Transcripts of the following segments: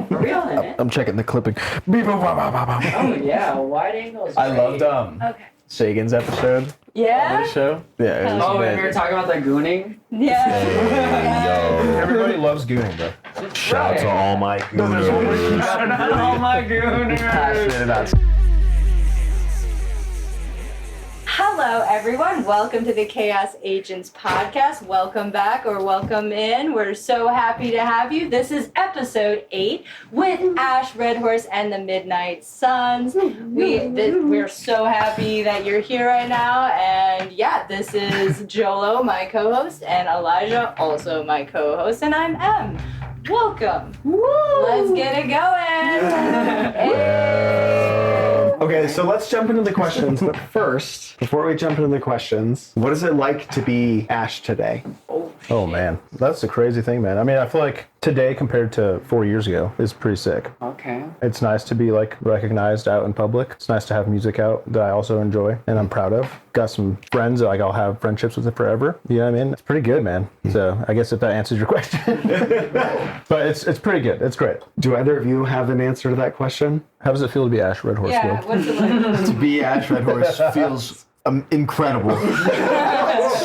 Are we all in it? I'm checking the clipping. Oh yeah, wide angles. I loved Okay. Sagan's episode. Yeah? Of the show. Yeah. It was Oh, and amazing. we were talking about that gooning. Yeah. Everybody loves gooning, bro. Shout out to all my gooners. Oh my goodness. Passionate about. Hello, everyone. Welcome to the Chaos Agents podcast. Welcome back or welcome in. We're so happy to have you. This is episode 8 with Ash, Redhorse, and the Midnight Suns. We're so happy that you're here right now. And yeah, this is Jolo, my co-host, and Elijah, also my co-host, and I'm Em. Welcome. Woo! Let's get it going. Hey. Okay, so let's jump into the questions. But first, before we jump into the questions, what is it like to be Ash today? Oh man, that's the crazy thing, man. I mean, I feel like today compared to 4 years ago is pretty sick. Okay. It's nice to be like recognized out in public. It's nice to have music out that I also enjoy and I'm proud of. Got some friends that like I'll have friendships with it forever. You know what I mean? It's pretty good, man. So I guess if that answers your question, but it's pretty good. It's great. Do either of you have an answer to that question? How does it feel to be Ash Redhorse? Yeah, Will? what's it like? To be Ash Redhorse feels incredible.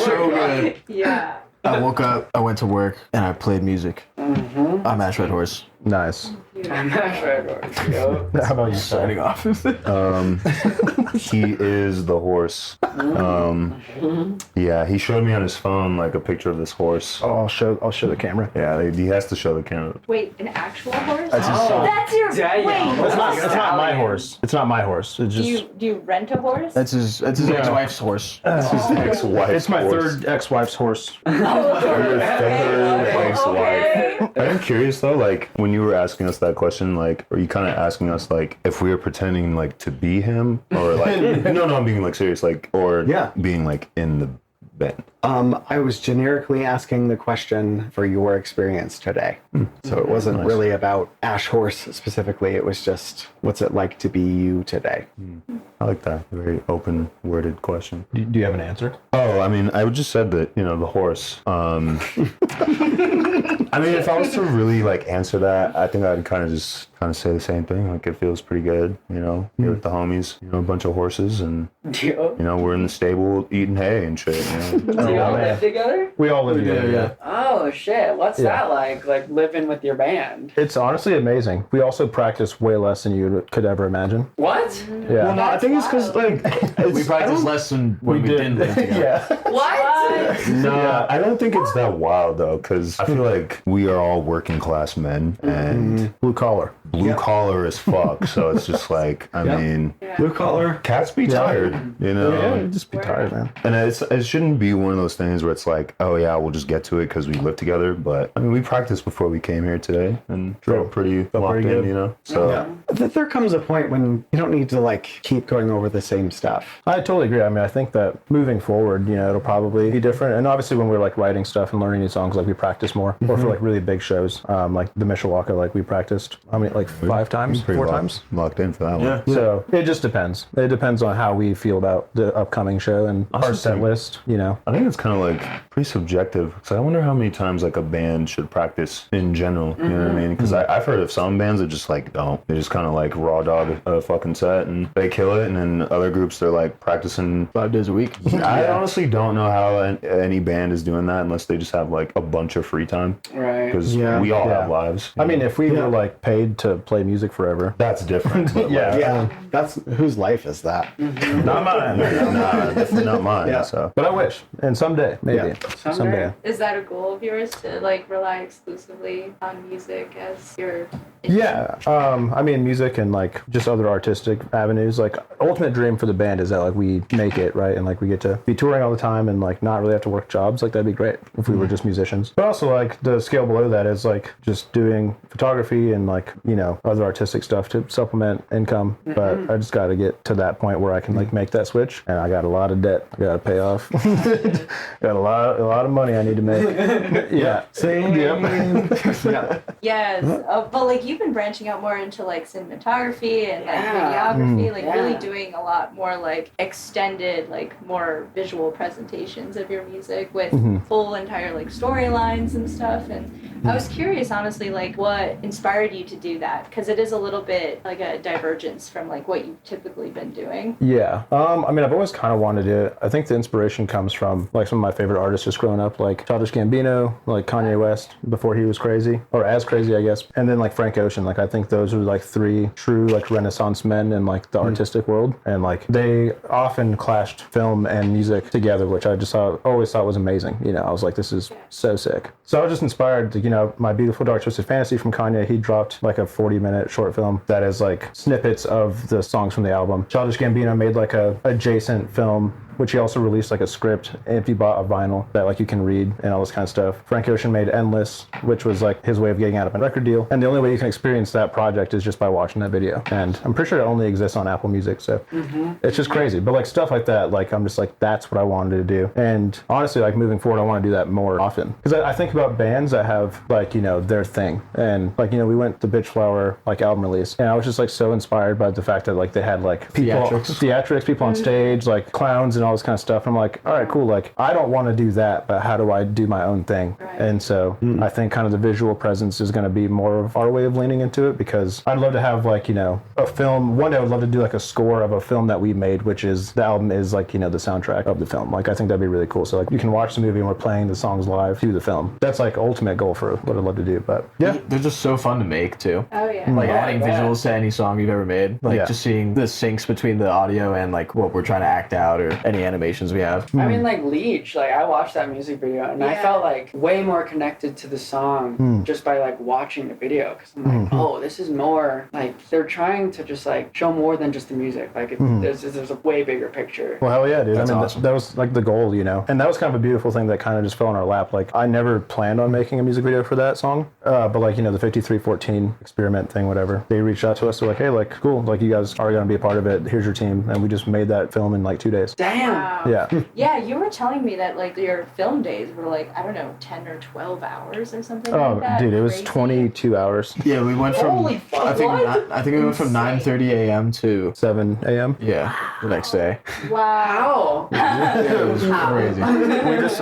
So good. Yeah. I woke up, I went to work, and I played music. I'm Ash Redhorse. Nice. I'm not sure. Yo. How about you? Signing off. He is the horse. Yeah, he showed me on his phone like a picture of this horse. Oh, I'll show the camera. Yeah, he has to show the camera. Wait, an actual horse? That's his son. That's your. Damn. Wait. It's not my horse. It's not my horse. It's just. Do you rent a horse? That's his ex-wife's horse. His ex-wife. It's my third ex-wife's horse. Third ex-wife. Okay. I'm curious though, like when you were asking us that question, like, are you kind of asking us like if we were pretending like to be him, or like no, I'm being like serious, like, or being like in the band? I was generically asking the question for your experience today. So it wasn't really about Ash Horse specifically. It was just, what's it like to be you today? I like that. Very open worded question. Do you have an answer? Oh, I mean, I would just said that, you know, the horse. I mean, if I was to really like answer that, I think I'd kind of say the same thing. Like, it feels pretty good, you know, here with the homies, you know, a bunch of horses, and you know, we're in the stable eating hay and shit. You know? Do you all live together? We all live together. Yeah. Oh shit! What's that like? Like living with your band? It's honestly amazing. We also practice way less than you could ever imagine. What? Yeah. Well, no, I think it's because like We practiced less than when we didn't live together. Yeah. What? No, I don't think it's that wild though, because I feel like we are all working class men and Blue collar. blue collar as fuck. So it's just like, I mean, Blue collar? cats be tired, you know. Yeah, just be tired, man. And it shouldn't be one of those things where it's like, oh yeah, we'll just get to it because we live together. But I mean, we practiced before we came here today and felt pretty locked in, good. you know. So There comes a point when you don't need to like keep going over the same stuff. I totally agree. I mean, I think that moving forward, you know, it'll probably be different. And obviously when we're like writing stuff and learning new songs, like we practice more. Or for like really big shows, like the Mishawaka, like we practiced, I mean, like 5 times, pretty 4 times. locked in for that one. So it just depends. It depends on how we feel about the upcoming show and our set list, you know. I think it's kind of like pretty subjective. So I wonder how many times like a band should practice in general. You know what I mean? Because I've heard of some bands that just like don't. They just kind of like raw dog a fucking set and they kill it. And then other groups, they're like practicing 5 days a week. I honestly don't know how any band is doing that unless they just have like a bunch of free time. Right. Because we all have lives. I mean, if we were like paid to play music forever. That's different. But Yeah, that's whose life is that? Not mine. nah, definitely not mine. Yeah. So. But I wish. And someday, maybe. Yeah. Someday. Is that a goal of yours to like rely exclusively on music as your? Yeah, I mean, music and like just other artistic avenues. Like, ultimate dream for the band is that like we make it, right, and like we get to be touring all the time and like not really have to work jobs. Like that'd be great if we were just musicians. But also like the scale below that is like just doing photography and like, you know, other artistic stuff to supplement income. But I just got to get to that point where I can like make that switch. And I got a lot of debt I got to pay off. Got a lot of money I need to make. Yeah. Same. Yeah. Yes, but like you've been branching out more into like cinematography and like videography, like really doing a lot more like extended, like more visual presentations of your music with full entire like storylines and stuff. And I was curious, honestly, like what inspired you to do that? Because it is a little bit like a divergence from like what you've typically been doing. Yeah. I mean, I've always kind of wanted to do it. I think the inspiration comes from like some of my favorite artists just growing up, like Childish Gambino, like Kanye West before he was crazy, or as crazy, I guess. And then like Frank Ocean. Like I think those were like three true like Renaissance men in like the artistic world. And like they often clashed film and music together, which I just always thought was amazing. You know, I was like, this is so sick. So I was just inspired, you know, My Beautiful Dark Twisted Fantasy from Kanye, he dropped like a 40-minute short film that is like snippets of the songs from the album. Childish Gambino made like a adjacent film, which he also released like a script if you bought a vinyl that like you can read and all this kind of stuff. Frank Ocean made Endless, which was like his way of getting out of a record deal. And the only way you can experience that project is just by watching that video. And I'm pretty sure it only exists on Apple Music, so it's just crazy. But like stuff like that, like I'm just like, that's what I wanted to do. And honestly, like moving forward, I want to do that more often. Because I think about bands that have like, you know, their thing. And like, you know, we went to Bitch Flower like album release, and I was just like so inspired by the fact that like they had like people, theatrics, people on stage, like clowns and all this kind of stuff. I'm like, all right, cool. Like, I don't want to do that, but how do I do my own thing? Right. And so I think kind of the visual presence is going to be more of our way of leaning into it, because I'd love to have like, you know, a film. One day I would love to do like a score of a film that we made, which is the album is like, you know, the soundtrack of the film. Like, I think that'd be really cool. So like you can watch the movie and we're playing the songs live to the film. That's like ultimate goal for what I'd love to do. But yeah. They're just so fun to make too. Oh yeah. Like adding visuals to any song you've ever made. Like just seeing the syncs between the audio and like what we're trying to act out, or any animations we have. I mean, like Leech, like I watched that music video and I felt like way more connected to the song just by like watching the video, because I'm like, oh, this is more like they're trying to just like show more than just the music. Like there's a way bigger picture. Well, hell yeah, dude. That's I mean, awesome. that was like the goal, you know. And that was kind of a beautiful thing that kind of just fell in our lap. Like, I never planned on making a music video for that song, but like, you know, the 5314 experiment thing, whatever. They reached out to us. They're like, hey, like, cool. Like, you guys are going to be a part of it. Here's your team. And we just made that film in like 2 days. Damn. Wow. Yeah. Yeah, you were telling me that like your film days were like, I don't know, 10 or 12 hours or something Oh, like that. dude, it was Crazy. 22 hours. Yeah, we went from Holy fuck, I think what? I think we went from 9:30 a.m. to 7 a.m. the next day. Wow. How? It was crazy.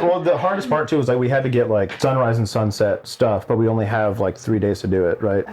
Well, the hardest part too was like we had to get like sunrise and sunset stuff, but we only have like 3 days to do it, right?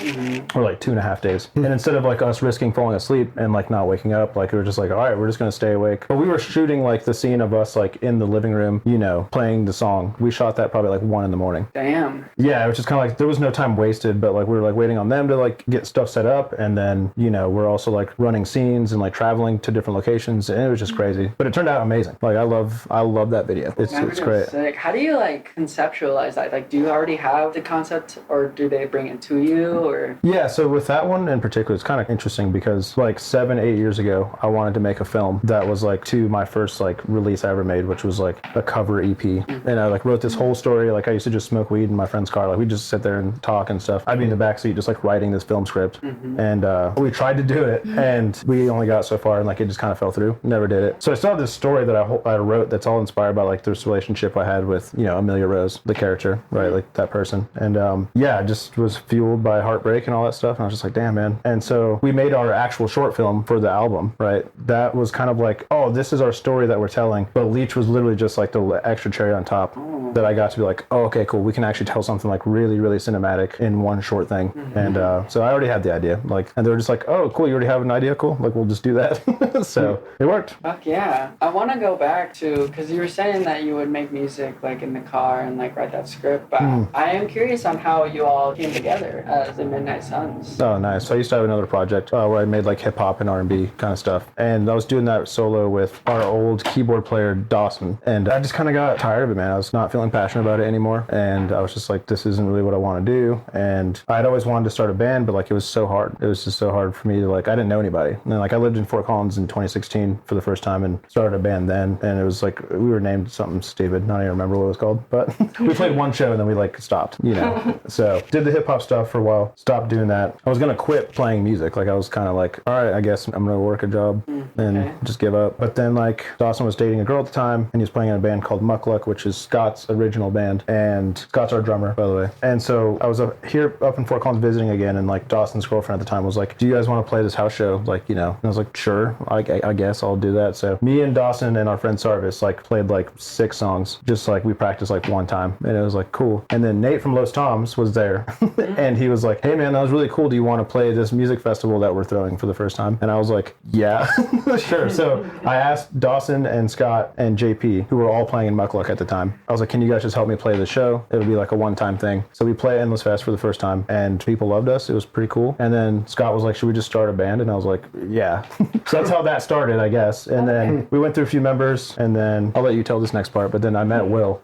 Or like 2.5 days. And instead of like us risking falling asleep and like not waking up, like we were just like, all right, we're just gonna stay awake. But we were shooting like the scene of us like in the living room, you know, playing the song. We shot that probably like 1 a.m. Damn. Yeah, it was just kind of like there was no time wasted, but like we were like waiting on them to like get stuff set up, and then, you know, we're also like running scenes and like traveling to different locations, and it was just crazy. But it turned out amazing. Like I love that video. It's great. Sick. How do you like conceptualize that? Like, do you already have the concept, or do they bring it to you, or? Yeah, so with that one in particular, it's kind of interesting because like 7-8 years ago, I wanted to make a film that was like to my first like release I ever made, which was like a cover EP. And I like wrote this whole story. Like I used to just smoke weed in my friend's car. Like we'd just sit there and talk and stuff. I'd be in the backseat just like writing this film script. And we tried to do it, and we only got so far, and like it just kind of fell through. Never did it. So I still have this story that I wrote that's all inspired by like this relationship I had with, you know, Amelia Rose, the character, right? Like that person. And yeah, I just was fueled by heartbreak and all that stuff. And I was just like, damn, man. And so we made our actual short film for the album, right? That was kind of like, oh, this is our story that we're telling. But Leech was literally just like the extra cherry on top that I got to be like, oh, okay, cool. We can actually tell something like really, really cinematic in one short thing. And so I already had the idea. Like, and they were just like, oh, cool. You already have an idea? Cool. Like, we'll just do that. So it worked. Fuck yeah. I want to go back to, because you were saying that you would make music like in the car and like write that script, but I am curious on how you all came together as the Midnight Suns. Oh, nice. So I used to have another project where I made like hip hop and R&B kind of stuff. And I was doing that solo with our old keyboard player, Dawson. And I just kind of got tired of it, man. I was not feeling passionate about it anymore. And I was just like, this isn't really what I want to do. And I'd always wanted to start a band, but like it was so hard. It was just so hard for me to like, I didn't know anybody. And then like I lived in Fort Collins in 2016 for the first time and started a band then. And it was like, we were named something stupid. I don't even remember what it was called, but we played one show and then we like stopped, you know. So did the hip hop stuff for a while, stopped doing doing that. I was gonna quit playing music. Like I was kind of like, all right, I guess I'm gonna work a job and just give up. But then like Dawson was dating a girl at the time, and he was playing in a band called Muckluck, which is Scott's original band, and Scott's our drummer, by the way. And so I was up in Fort Collins visiting again, and like Dawson's girlfriend at the time was like, do you guys want to play this house show? Like, and I was like, sure, I guess I'll do that. So me and Dawson and our friend Sarvis like played like 6 songs, just like we practiced like one time, and it was like cool. And then Nate from Los Toms was there, and he was like, hey man, that was really cool. Do you want to play this music festival that we're throwing for the first time? And I was like, yeah, sure. So I asked Dawson and Scott and JP, who were all playing in Muckluck at the time. I was like, can you guys just help me play the show? It would be like a one-time thing. So we played Endless Fest for the first time, and people loved us. It was pretty cool. And then Scott was like, should we just start a band? And I was like, yeah. So that's how that started, I guess. And then we went through a few members, and then I'll let you tell this next part, but then I met Will.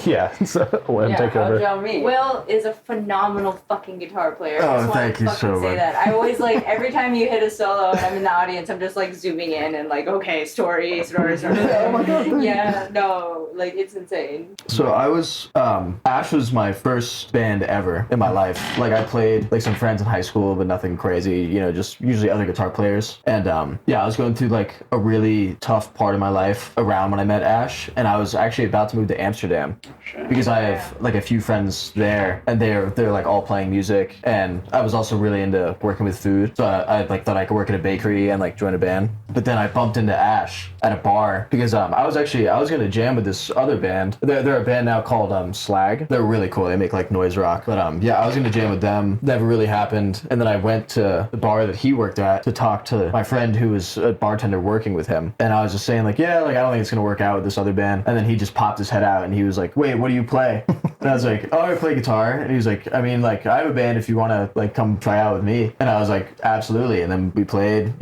Yeah, so let him take over. Will is a phenomenal fucking guitar player. Oh, I just thank you want to so fucking say much. that. I always like, every time you hit a solo and I'm in the audience, I'm just like zooming in and like, okay, story. Oh my god. Yeah, no, like it's insane. So I was, Ash was my first band ever in my life. Like I played like some friends in high school, but nothing crazy, just usually other guitar players. And I was going through like a really tough part of my life around when I met Ash, and I was actually about to move to Amsterdam because I have like a few friends there, and they're like all playing music, and I was also really into working with food, so I like thought I could work at a bakery and like join a band. But then I bumped into Ash at a bar because I was gonna jam with this other band. They're a band now called Slag. They're really cool. They make like noise rock. But I was gonna jam with them. Never really happened. And then I went to the bar that he worked at to talk to my friend who was a bartender working with him. And I was just saying like, yeah, like I don't think it's gonna work out with this other band. And then he just popped his head out and he was like, wait, what do you play? And I was like, oh, I play guitar. And he was like, I mean, like I have a band if you want to like come try out with me. And I was like, absolutely. And then we played,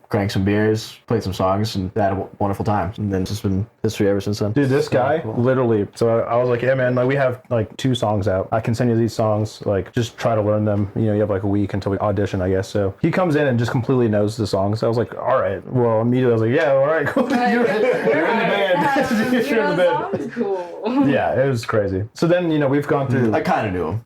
drank some beers, played some songs, and had a wonderful time. And then it's just been history ever since then. Dude, this guy, literally, so I was like, yeah, man, like we have like 2 songs out. I can send you these songs, like just try to learn them. You have like a week until we audition, I guess. So he comes in and just completely knows the songs. I was like, all right. Well, immediately I was like, yeah, all right, cool. You're in the band. You're in the band. Sounds cool. Yeah, it was crazy. So then, we've gone through. I kind of knew him.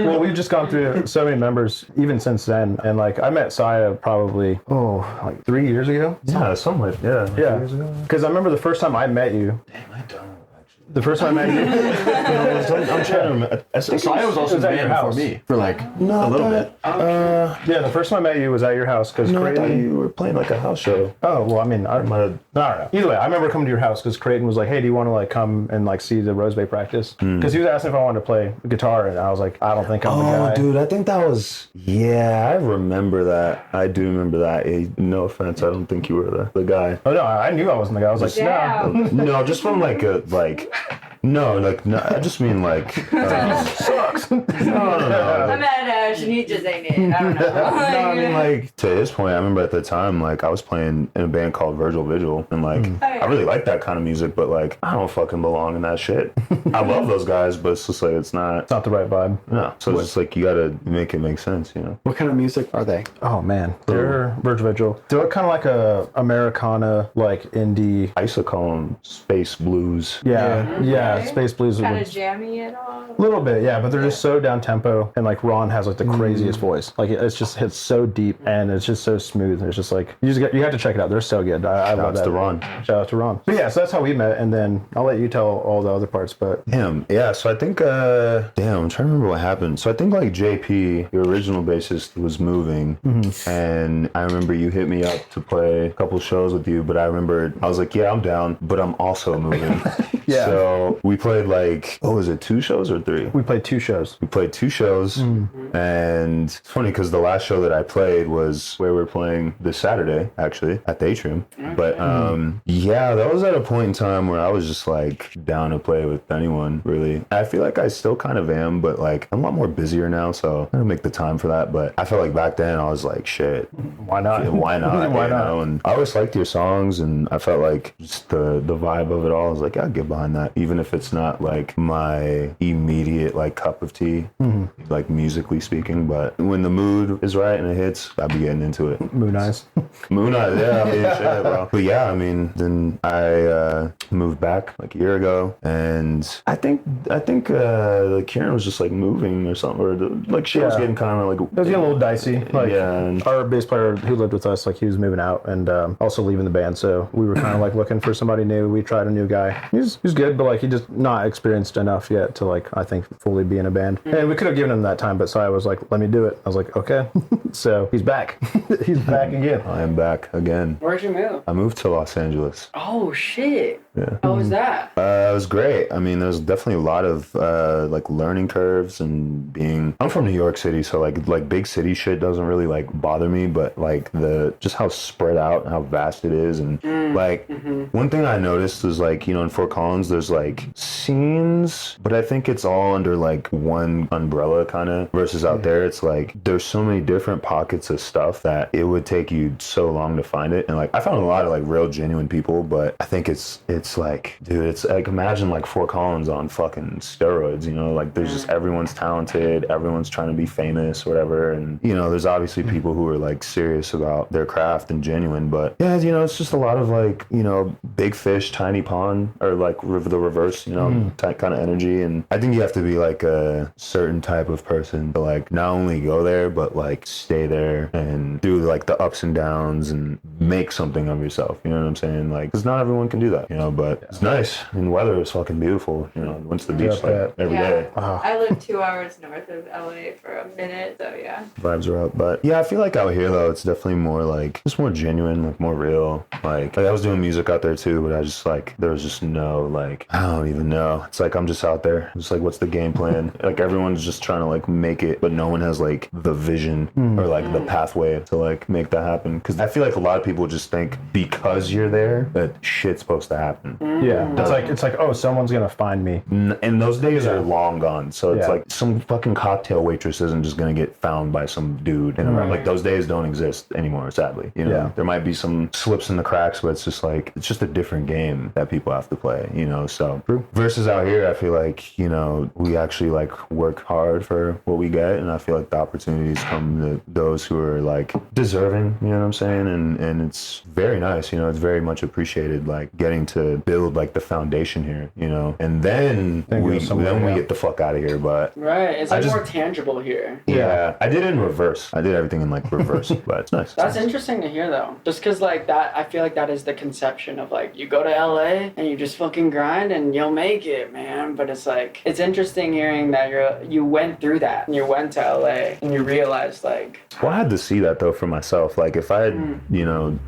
Well, we've just gone through so many members even since then. And like I met Saya probably, like 3 years ago. Yeah, something like, yeah. 3 years ago. Because I remember the first time I met you. Damn, I don't actually. The first time I met you. I'm trying to remember. Saya was also was at in your band before house. me for like a little bit. Yeah, the first time I met you was at your house because No, I thought Creighton. you were playing like a house show. Oh well, I mean, I don't know. Either way, I remember coming to your house because Creighton was like, "Hey, do you want to like come and like see the Rose Bay practice?" Because he was asking if I wanted to play guitar, and I was like, "I don't think I'm the guy." Oh, dude, I think that was. Yeah, I remember that. I do remember that. Hey, no offense, I don't think you were the guy. Oh no, I knew I wasn't the guy. I was like, Damn. "No." No, just from like a like. No, I just mean like. Sucks. No. I'm at Ash and he just ain't it. I don't know. No, I mean, like, to his point, I remember at the time, like, I was playing in a band called Virgil Vigil, and, like, I really like that kind of music, but, like, I don't fucking belong in that shit. I love those guys, but it's just, like, it's not Not the right vibe. No. So it's just, like, you gotta make it make sense, What kind of music are they? Oh man, they're Virgil Vigil. They're kind of like a Americana, like indie. I used to call them space blues. Yeah, space blues. Kind of jammy at all. A little bit, yeah, but they're just so down tempo, and like Ron has like the craziest voice. Like it's just hits so deep, and it's just so smooth. It's just like you have to check it out. They're so good. I love Shouts that. to Ron. Shout out to Ron. But yeah, so that's how we met, and then I'll let you tell all the other parts. But Damn. Yeah. So I think. I'm trying to remember what happened. So I think like JP, your original bassist, was moving, and I remember you hit me up to play a couple shows with you. But I remember I was like, yeah, I'm down, but I'm also moving. Yeah. So we played like, what was it, 2 shows or 3? we played 2 shows. We played 2 shows, and it's funny because the last show that I played was where we were playing this Saturday, actually, at the Atrium. But yeah, that was at a point in time where I was just like down to play with anyone, really. I feel like I still kind of am, but like I'm a lot more busier now, so I don't make the time for that. But I felt like back then I was like, shit, Why not? yeah, why not? Why you not? know? And I always liked your songs, and I felt like just the vibe of it all. I was like, I'd get behind that, even if it's not like my immediate like cup of tea, like musically speaking, but when the mood is right and it hits, I'll be getting into it. Moon eyes. Moon Eyes, yeah, I mean, shit, bro. But yeah, I mean, then I moved back like a year ago, and I think like Kieran was just like moving or something, or like shit was getting kind of like It was getting a little dicey. Like, yeah, and our bass player who lived with us, like he was moving out and also leaving the band, so we were kind of like looking for somebody new. We tried a new guy. He's good, but like he just not experienced enough yet to like I think fully be in a band. And we could have given him that time, but Sai was like, "Let me do it." I was like, "Okay." So he's back. He's back again. I am back again. Where'd you move? I moved to Los Angeles. Oh shit. Yeah. How was that? It was great. I mean, there's definitely a lot of like learning curves and being. I'm from New York City, so like big city shit doesn't really like bother me, but like the just how spread out and how vast it is, and like one thing I noticed is like in Fort Collins there's like scenes, but I think it's all under like one umbrella kind of. Versus out there, it's like there's so many different pockets of stuff that it would take you so long to find it, and like I found a lot of like real genuine people, but I think it's like, dude, it's like imagine like Fort Collins on fucking steroids, like there's just everyone's talented, everyone's trying to be famous, whatever, and there's obviously people who are like serious about their craft and genuine, but yeah, it's just a lot of like big fish, tiny pond, or like the reverse, type kind of energy, and I think you have to be like a certain type of person to like not only go there but like stay there and do like the ups and downs and make something of yourself. You know what I'm saying? Like, because not everyone can do that. But it's nice, and the weather is fucking beautiful. Went to the beach like every day. I live 2 hours north of LA for a minute, so yeah. Vibes are up, but yeah, I feel like out here though, it's definitely more like just more genuine, like more real. Like I was doing music out there too, but I just like there was just no like I don't even know. It's like I'm just out there, just like what's the game plan? Like everyone's just trying to like make it, but no one has like the vision or like the pathway to like make that happen. Because I feel like a lot of people just think because you're there that shit's supposed to happen. Yeah, it's like oh, someone's gonna find me. And those days are long gone. So it's like some fucking cocktail waitress isn't just gonna get found by some dude. Like those days don't exist anymore, sadly. There might be some slips in the cracks, but it's just like it's just a different game that people have to play. So versus out here, I feel like we actually like work hard for what we get, and I feel like the opportunities come to those who are like deserving. You know what I'm saying? And it's very nice. It's very much appreciated. Like getting to build like the foundation here. And then we get the fuck out of here. But right, it's like more tangible here. Yeah, I did it in reverse. I did everything in like reverse, but it's nice. That's interesting to hear though. Just because like that, I feel like that is the conception of like you go to LA and you just fucking grind and you'll make it, man. But it's like it's interesting hearing that you went through that and you went to LA and you realized like. Well, I had to see that though for myself. Like if I had,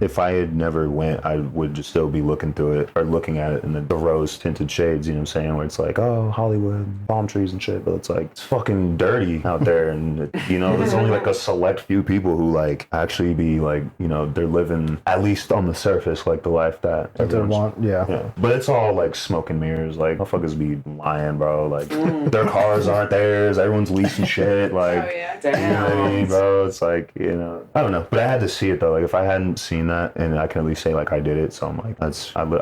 if I had never went, I would just still be looking through it or looking at it in the rose tinted shades. You know what I'm saying? Where it's like, oh, Hollywood, palm trees and shit, but it's like it's fucking dirty out there, and there's only like a select few people who like actually be like, they're living at least on the surface like the life that they want. Yeah. But it's all like smoke and mirrors. Like motherfuckers be lying, bro. Like their cars aren't theirs. Everyone's leasing shit. Like, oh, yeah. You know what I mean, bro? It's like, I don't know. But I had to see it though. Like if I hadn't seen that, and I can at least say like I did it. So I'm like,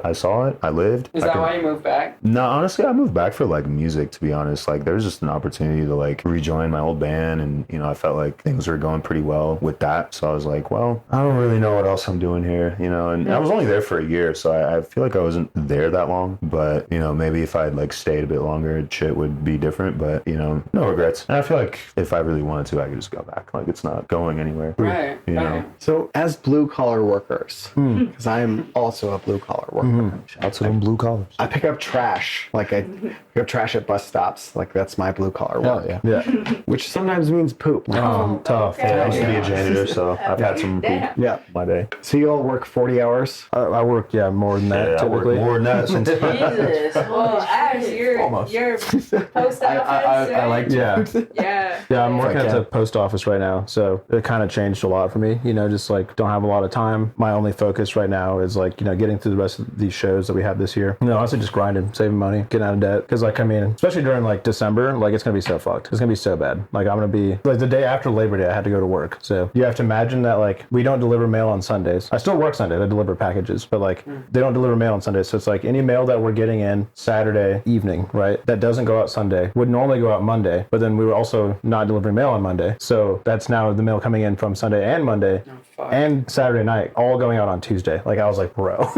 I saw it. I lived. Is that why you moved back? No, honestly, I moved back for like music. To be honest, like there's just an opportunity to like rejoin my old band, and I felt like things were going pretty well with that. So I was like, well, I don't really know what else I'm doing here, And I was only there for a year, so I feel like I wasn't there that long. But maybe if I'd like stayed a bit longer, shit would be different. But no regrets. And I feel like if I really wanted to, I could just go back. Like it's not going anywhere. Right. So as blue collar workers, because I am also a blue collar worker. Shout out to them blue collars. I pick up trash. Like I pick up trash at bus stops. Like that's my blue collar work. Yeah. Which sometimes means poop. Tough. Yeah, I used to be a janitor, so I've had some poop my day. So you all work 40 hours? I work more than that typically. I work more than that since Jesus. Well, Ash, you're post office. I like to. Yeah. Yeah, I'm working at the post office right now, so it kind of changed a lot for me. Just like don't have a lot of time time, my only focus right now is like, getting through the rest of these shows that we have this year. Honestly, just grinding, saving money, getting out of debt. Because like, I mean, especially during like December, like it's gonna be so fucked. It's gonna be so bad. Like I'm gonna be like the day after Labor Day, I had to go to work. So you have to imagine that like we don't deliver mail on Sundays. I still work Sundays. I deliver packages, but like they don't deliver mail on Sundays. So it's like any mail that we're getting in Saturday evening, right? That doesn't go out Sunday would normally go out Monday, but then we were also not delivering mail on Monday. So that's now the mail coming in from Sunday and Monday and Saturday night, all going out on Tuesday. Like I was like, bro.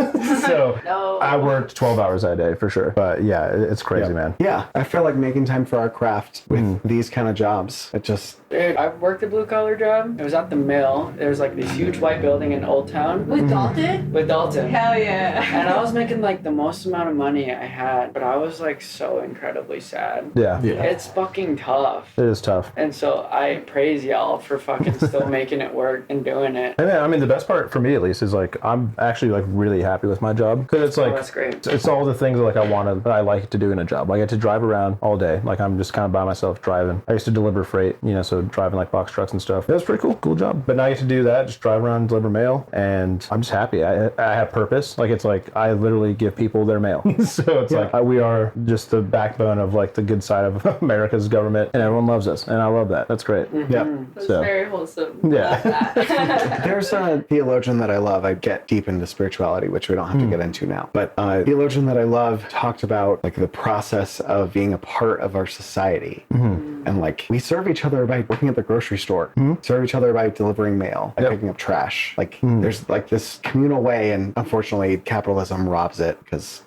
So No. I worked 12 hours that day for sure. But yeah, it's crazy, man. Yeah, I feel like making time for our craft with these kind of jobs, it just... Dude, I worked a blue collar job. It was at the mill. There was like this huge white building in Old Town. With Dalton? With Dalton. Hell yeah. And I was making like the most amount of money I had, but I was like so incredibly sad. Yeah. It's fucking tough. It is tough. And so I praise y'all for fucking still making it work and doing it. And then, I mean, the best part for me at least is like I'm actually like really happy with my job because it's like that's great. It's all the things that like I like to do in a job. I get to drive around all day. Like I'm just kind of by myself driving. I used to deliver freight, so driving like box trucks and stuff. It was pretty cool job. But now I get to do that, just drive around, deliver mail, and I'm just happy. I have purpose. Like it's like I literally give people their mail. So it's like we are just the backbone of like the good side of America's government, and everyone loves us, and I love that. That's great. Yeah. That's So very wholesome. Yeah. Love that. There's a theologian that I love. I get deep into spirituality, which we don't have to get into now. But a theologian that I love talked about like the process of being a part of our society. And like we serve each other by working at the grocery store, serve each other by delivering mail, by picking up trash. Like there's like this communal way, and unfortunately capitalism robs it because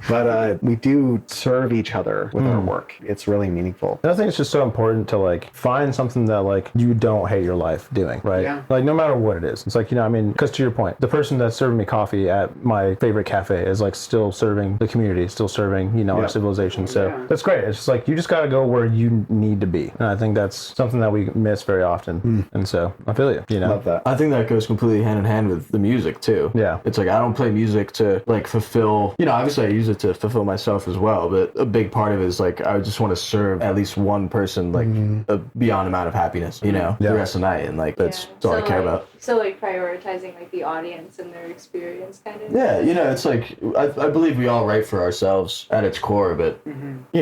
but we do serve each other with our work. It's really meaningful. And I think it's just so important to like find something that like you don't hate your life doing, right? Yeah. Like no matter what it is. It's like, because to your point, the person that's serving me coffee at my favorite cafe is like still serving the community, still serving, our civilization. So that's great. It's just like, you just got to go where you need to be. And I think that's something that we miss very often. And so I feel you, Love that. I think that goes completely hand in hand with the music too. Yeah. It's like I don't play music to like fulfill, obviously I use it to fulfill myself as well, but a big part of it is like I just want to serve at least one person like a beyond amount of happiness, the rest of the night, and like that's all I care about. So like prioritizing like the audience and their experience kind of. Yeah, it's like I believe we all write for ourselves at its core, but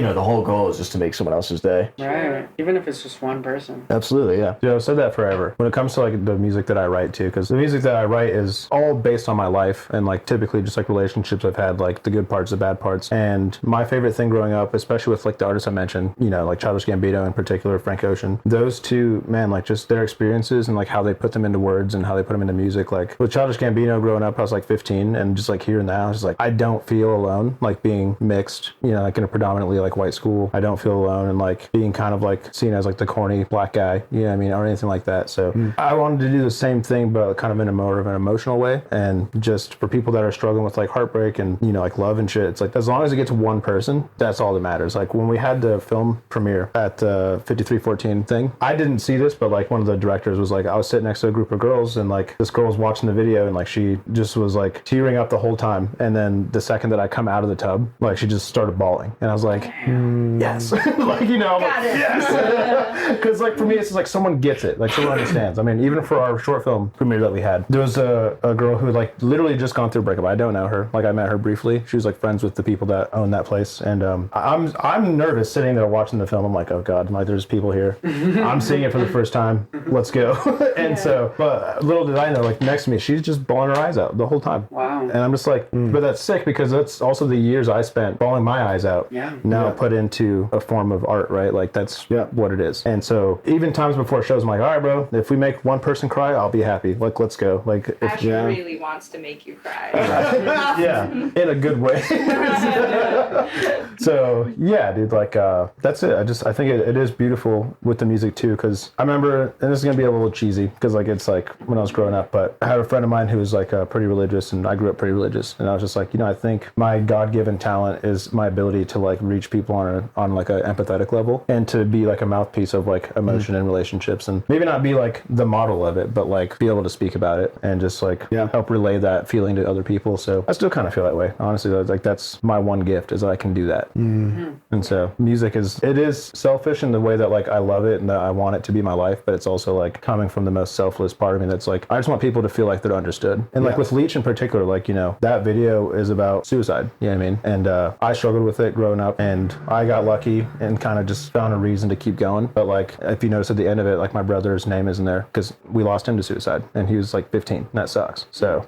the whole goal is just to make someone else's day. Right. Even if it's just one person. Absolutely, yeah. Dude, I've said that forever. When it comes to like the music that I write too, because the music that I write is all based on my life and like typically just like relationships I've had, like the good parts, the bad parts. And my favorite thing growing up, especially with like the artists I mentioned, like Childish Gambino in particular, Frank Ocean, those two, man, like just their experiences and like how they put them into words and how they put them into music. Like with Childish Gambino growing up, I was like 15 and just like hearing that, I was just like, I don't feel alone, like being mixed, like in a predominantly like white school. I don't feel alone and like being kind of like seen as like the corny black guy, or anything like that. So I wanted to do the same thing, but kind of in a more of an emotional way. And just for people that are struggling with like heartbreak and, like love and shit, it's like, as long as it gets to one person, that's all that matters. Like when we had the film premiere at the 5314 thing, I didn't see this, but like one of the directors was like, I was sitting next to a group of girls and like this girl was watching the video and like she just was like tearing up the whole time. And then the second that I come out of the tub, like she just started bawling. And I was like, yes. like, I'm like, yes. Because like for me, it's just like someone gets it. Like someone understands. I mean, even for our short film premiere that we had, there was a girl who like literally just gone through a breakup. I don't know her. Like I met her briefly. She was like friends with the people that own that place. And I'm nervous sitting there watching the film. I'm like, oh God, like there's people here. I'm seeing it for the first time. Let's go. And so, but little did I know, like next to me, she's just bawling her eyes out the whole time. Wow. And I'm just like, but that's sick because that's also the years I spent bawling my eyes out. Yeah. Now put into a form of art, right? Like that's what it is. And so even times before shows, I'm like, all right, bro, if we make one person cry, I'll be happy. Like, let's go. Like, if, Ash really wants to make you cry. yeah, in a good way. So yeah, dude, like that's it. I think it is beautiful with the music too, because I remember, and this is gonna be a little cheesy because like it's like when I was growing up, but I had a friend of mine who was like pretty religious, and I grew up pretty religious, and I was just like, I think my God-given talent is my ability to like reach people on like an empathetic level, and to be like a mouthpiece of like emotion and relationships, and maybe not be like the model of it, but like be able to speak about it and just like help relay that feeling to other people. people. So I still kind of feel that way, honestly. Like that's my one gift is that I can do that. And so music it is selfish in the way that like I love it and that I want it to be my life, but it's also like coming from the most selfless part of me that's like I just want people to feel like they're understood. And like with Leech in particular, like, you know, that video is about suicide, you know what I mean? And I struggled with it growing up, and I got lucky and kind of just found a reason to keep going. But like if you notice at the end of it, like my brother's name isn't there because we lost him to suicide and he was like 15, and that sucks. So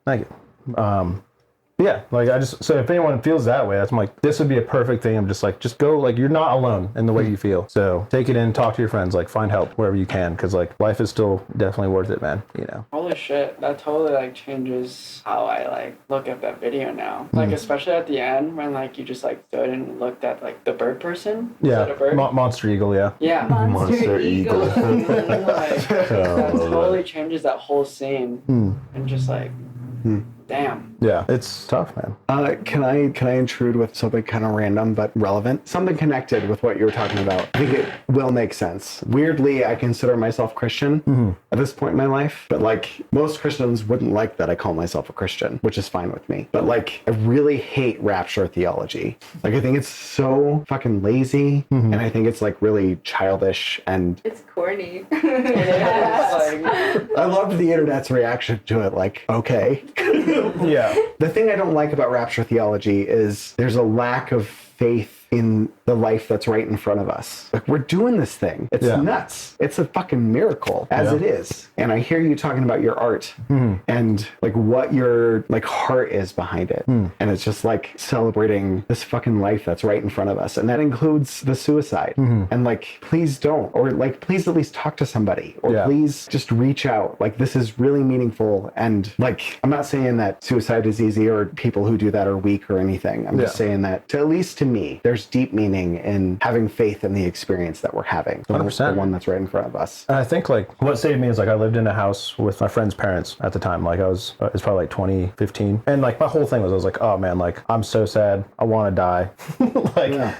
thank you. Yeah, like so if anyone feels that way, I'm like, this would be a perfect thing. I'm just go, like, you're not alone in the way you feel. So take it in, talk to your friends, like find help wherever you can, because like life is still definitely worth it, man, you know. Holy shit, that totally like changes how I like look at that video now. Like especially at the end when like you just like stood and looked at like the bird person. Yeah, a bird? Monster Eagle, yeah. Yeah. Monster Eagle. Like, that totally changes that whole scene. And just like, damn. Yeah, it's tough, man. Can I intrude with something kind of random but relevant? Something connected with what you were talking about. I think it will make sense. Weirdly, I consider myself Christian at this point in my life, but like most Christians wouldn't like that I call myself a Christian, which is fine with me. But like I really hate rapture theology. Like I think it's so fucking lazy, and I think it's like really childish, and It's corny. Like, I loved the internet's reaction to it. Like, okay. Yeah. The thing I don't like about rapture theology is there's a lack of faith in the life that's right in front of us. Like, we're doing this thing. It's nuts. It's a fucking miracle as it is. And I hear you talking about your art and like what your like heart is behind it. And it's just like celebrating this fucking life that's right in front of us. And that includes the suicide. And like, please don't, or like, please at least talk to somebody, or please just reach out. Like, this is really meaningful. And like, I'm not saying that suicide is easy or people who do that are weak or anything. I'm just saying that, at least to me, there's deep meaning in having faith in the experience that we're having. 100%. The one that's right in front of us. And I think like what saved me is like I lived in a house with my friend's parents at the time. Like it's probably like 2015. And like my whole thing was I was like, oh man, like I'm so sad. I want to die.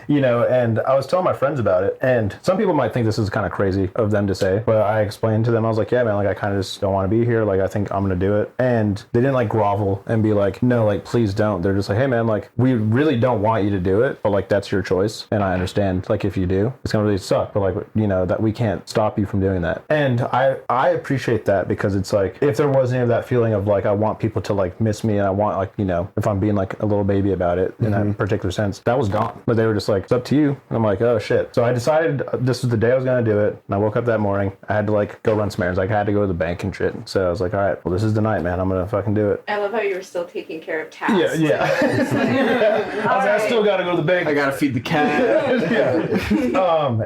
You know, and I was telling my friends about it. And some people might think this is kind of crazy of them to say, but I explained to them, I was like, yeah, man, like I kind of just don't want to be here. Like I think I'm going to do it. And they didn't like grovel and be like, no, like please don't. They're just like, hey man, like we really don't want you to do it, but like that's your choice. And I understand, like, if you do, it's gonna really suck, but like, you know, that we can't stop you from doing that. And I appreciate that, because it's like, if there was any of that feeling of like, I want people to like miss me, and I want, like, you know, if I'm being like a little baby about it in that particular sense, that was gone. But they were just like, it's up to you. And I'm like, oh shit. So I decided this was the day I was gonna do it. And I woke up that morning, I had to like go run some errands. Like I had to go to the bank and shit. So I was like, all right, well, this is the night, man. I'm gonna fucking do it. I love how you were still taking care of tasks. Yeah. I was like, I still gotta go to the bank. I gotta feed the cat.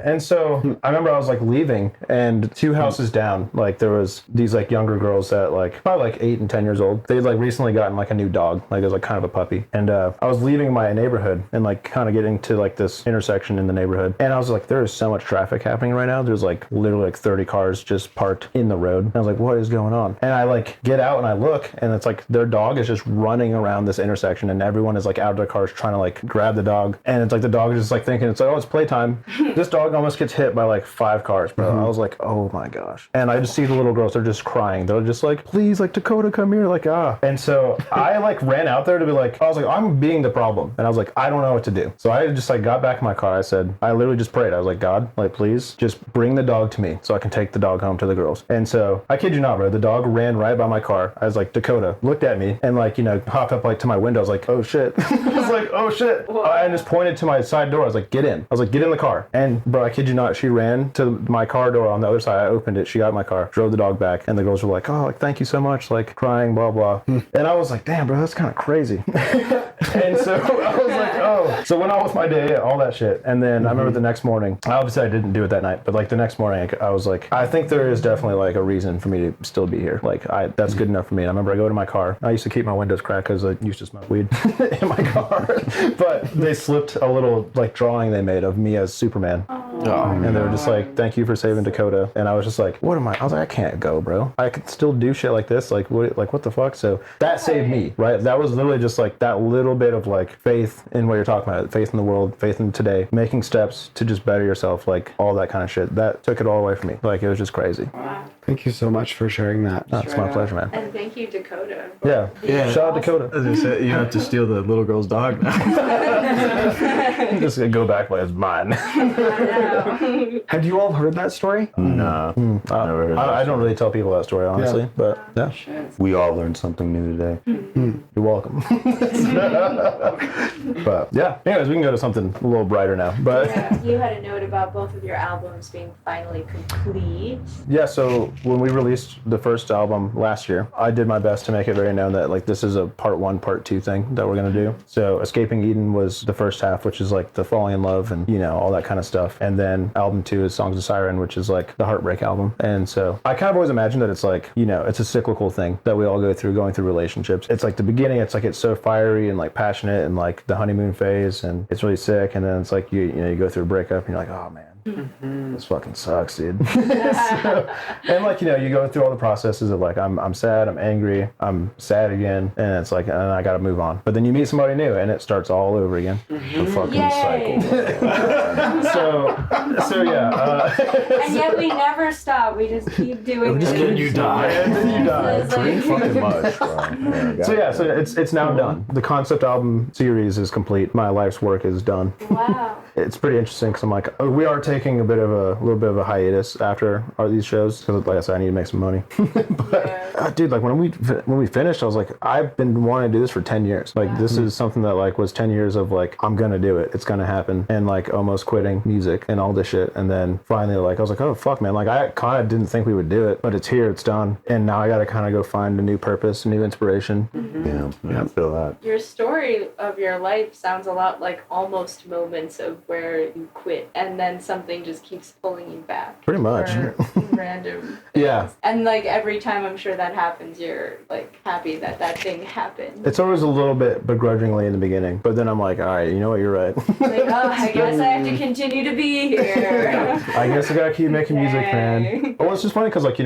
And so I remember I was like leaving, and 2 houses down, like there was these like younger girls that like probably like 8 and 10 years old. They'd like recently gotten like a new dog, like it was like kind of a puppy. And I was leaving my neighborhood and like kind of getting to like this intersection in the neighborhood, and I was like, there is so much traffic happening right now. There's like literally like 30 cars just parked in the road. And I was like, what is going on? And I like get out and I look, and it's like their dog is just running around this intersection, and everyone is like out of their cars trying to like grab the dog. And it's like the dog is just like thinking, it's like, oh, it's playtime. This dog almost gets hit by like 5 cars, bro. I was like, oh my gosh. And I just see the little girls, they're just crying. They're just like, please, like, Dakota, come here, like, ah. And so I like ran out there to be like, I was like, I'm being the problem. And I was like, I don't know what to do. So I just like got back in my car. I said, I literally just prayed. I was like, God, like, please just bring the dog to me so I can take the dog home to the girls. And so I kid you not, bro, the dog ran right by my car. I was like, Dakota, looked at me and like, you know, hopped up like to my window. I was like, oh shit. I was like, oh shit. I just pointed to my side door. I was like, get in. I was like, get in the car. And bro, I kid you not, she ran to my car door on the other side. I opened it. She got in my car, drove the dog back, and the girls were like, oh, like, thank you so much, like crying, blah, blah. And I was like, damn, bro, that's kind of crazy. And so I was like, oh. So went on with my day, all that shit. And then I remember the next morning, obviously I didn't do it that night, but like the next morning I was like, I think there is definitely like a reason for me to still be here. Like that's good enough for me. And I remember I go to my car. I used to keep my windows cracked because I used to smoke weed in my car. But they slipped a little like drawing they made of me as Superman. And they were just like, thank you for saving Dakota. And I was just like, what am I was like, I can't go, bro. I could still do shit like this. Like what the fuck? So that saved me, right? That was literally just like that little bit of like faith in what you're talking about, faith in the world, faith in today, making steps to just better yourself, like all that kind of shit. That took it all away from me. Like it was just crazy. Wow. Thank you so much for sharing that. It's my pleasure, man. And thank you, Dakota. Yeah. Shout out Dakota. As I said, you have to steal the little girl's dog now. Just gonna go back like it's mine. Have you all heard that story? Nah, never heard I don't really tell people that story, honestly, but yeah. We all learned something new today. You're welcome. But yeah, anyways, we can go to something a little brighter now. But You had a note about both of your albums being finally complete. yeah, so when we released the first album last year, I did my best to make it very known that like this is a part 1, part 2 thing that we're gonna do. So Escaping Eden was the first half, which is like the falling in love and all that kind of stuff. And then album 2 is Songs of Siren, which is like the heartbreak album. And so I kind of always imagined that it's like, it's a cyclical thing that we all go through, going through relationships. It's like the beginning, it's like it's so fiery and like passionate and like the honeymoon phase and it's really sick. And then it's like you go through a breakup and you're like, oh man. This fucking sucks, dude. And like you go through all the processes of like I'm sad, I'm angry, I'm sad again, and it's like and I gotta move on. But then you meet somebody new and it starts all over again. The fucking Yay. cycle. So yeah. And yet we never stop. We just keep doing just it. keep- You die. And then you die. It's like- Pretty fucking much, bro. So it's now done. The concept album series is complete. My life's work is done. Wow. It's pretty interesting because I'm like, we are taking a little bit of a hiatus after these shows because, like I said, I need to make some money. But dude, like when we finished, I was like, I've been wanting to do this for 10 years. Like this is something that like was 10 years of like I'm gonna do it. It's gonna happen, and like almost quitting music and all this shit, and then finally like I was like, oh fuck, man. Like I kind of didn't think we would do it, but it's here, it's done, and now I got to kind of go find a new purpose, a new inspiration. Yeah, I feel that. Your story of your life sounds a lot like almost moments of where you quit and then something just keeps pulling you back. Pretty much. For random things. Yeah. And like every time I'm sure that happens, you're like happy that that thing happened. It's always a little bit begrudgingly in the beginning, but then I'm like, all right, you know what, you're right. Like, oh, I guess I have to continue to be here. I guess I gotta keep making music, man. Dang. Well, it's just funny because like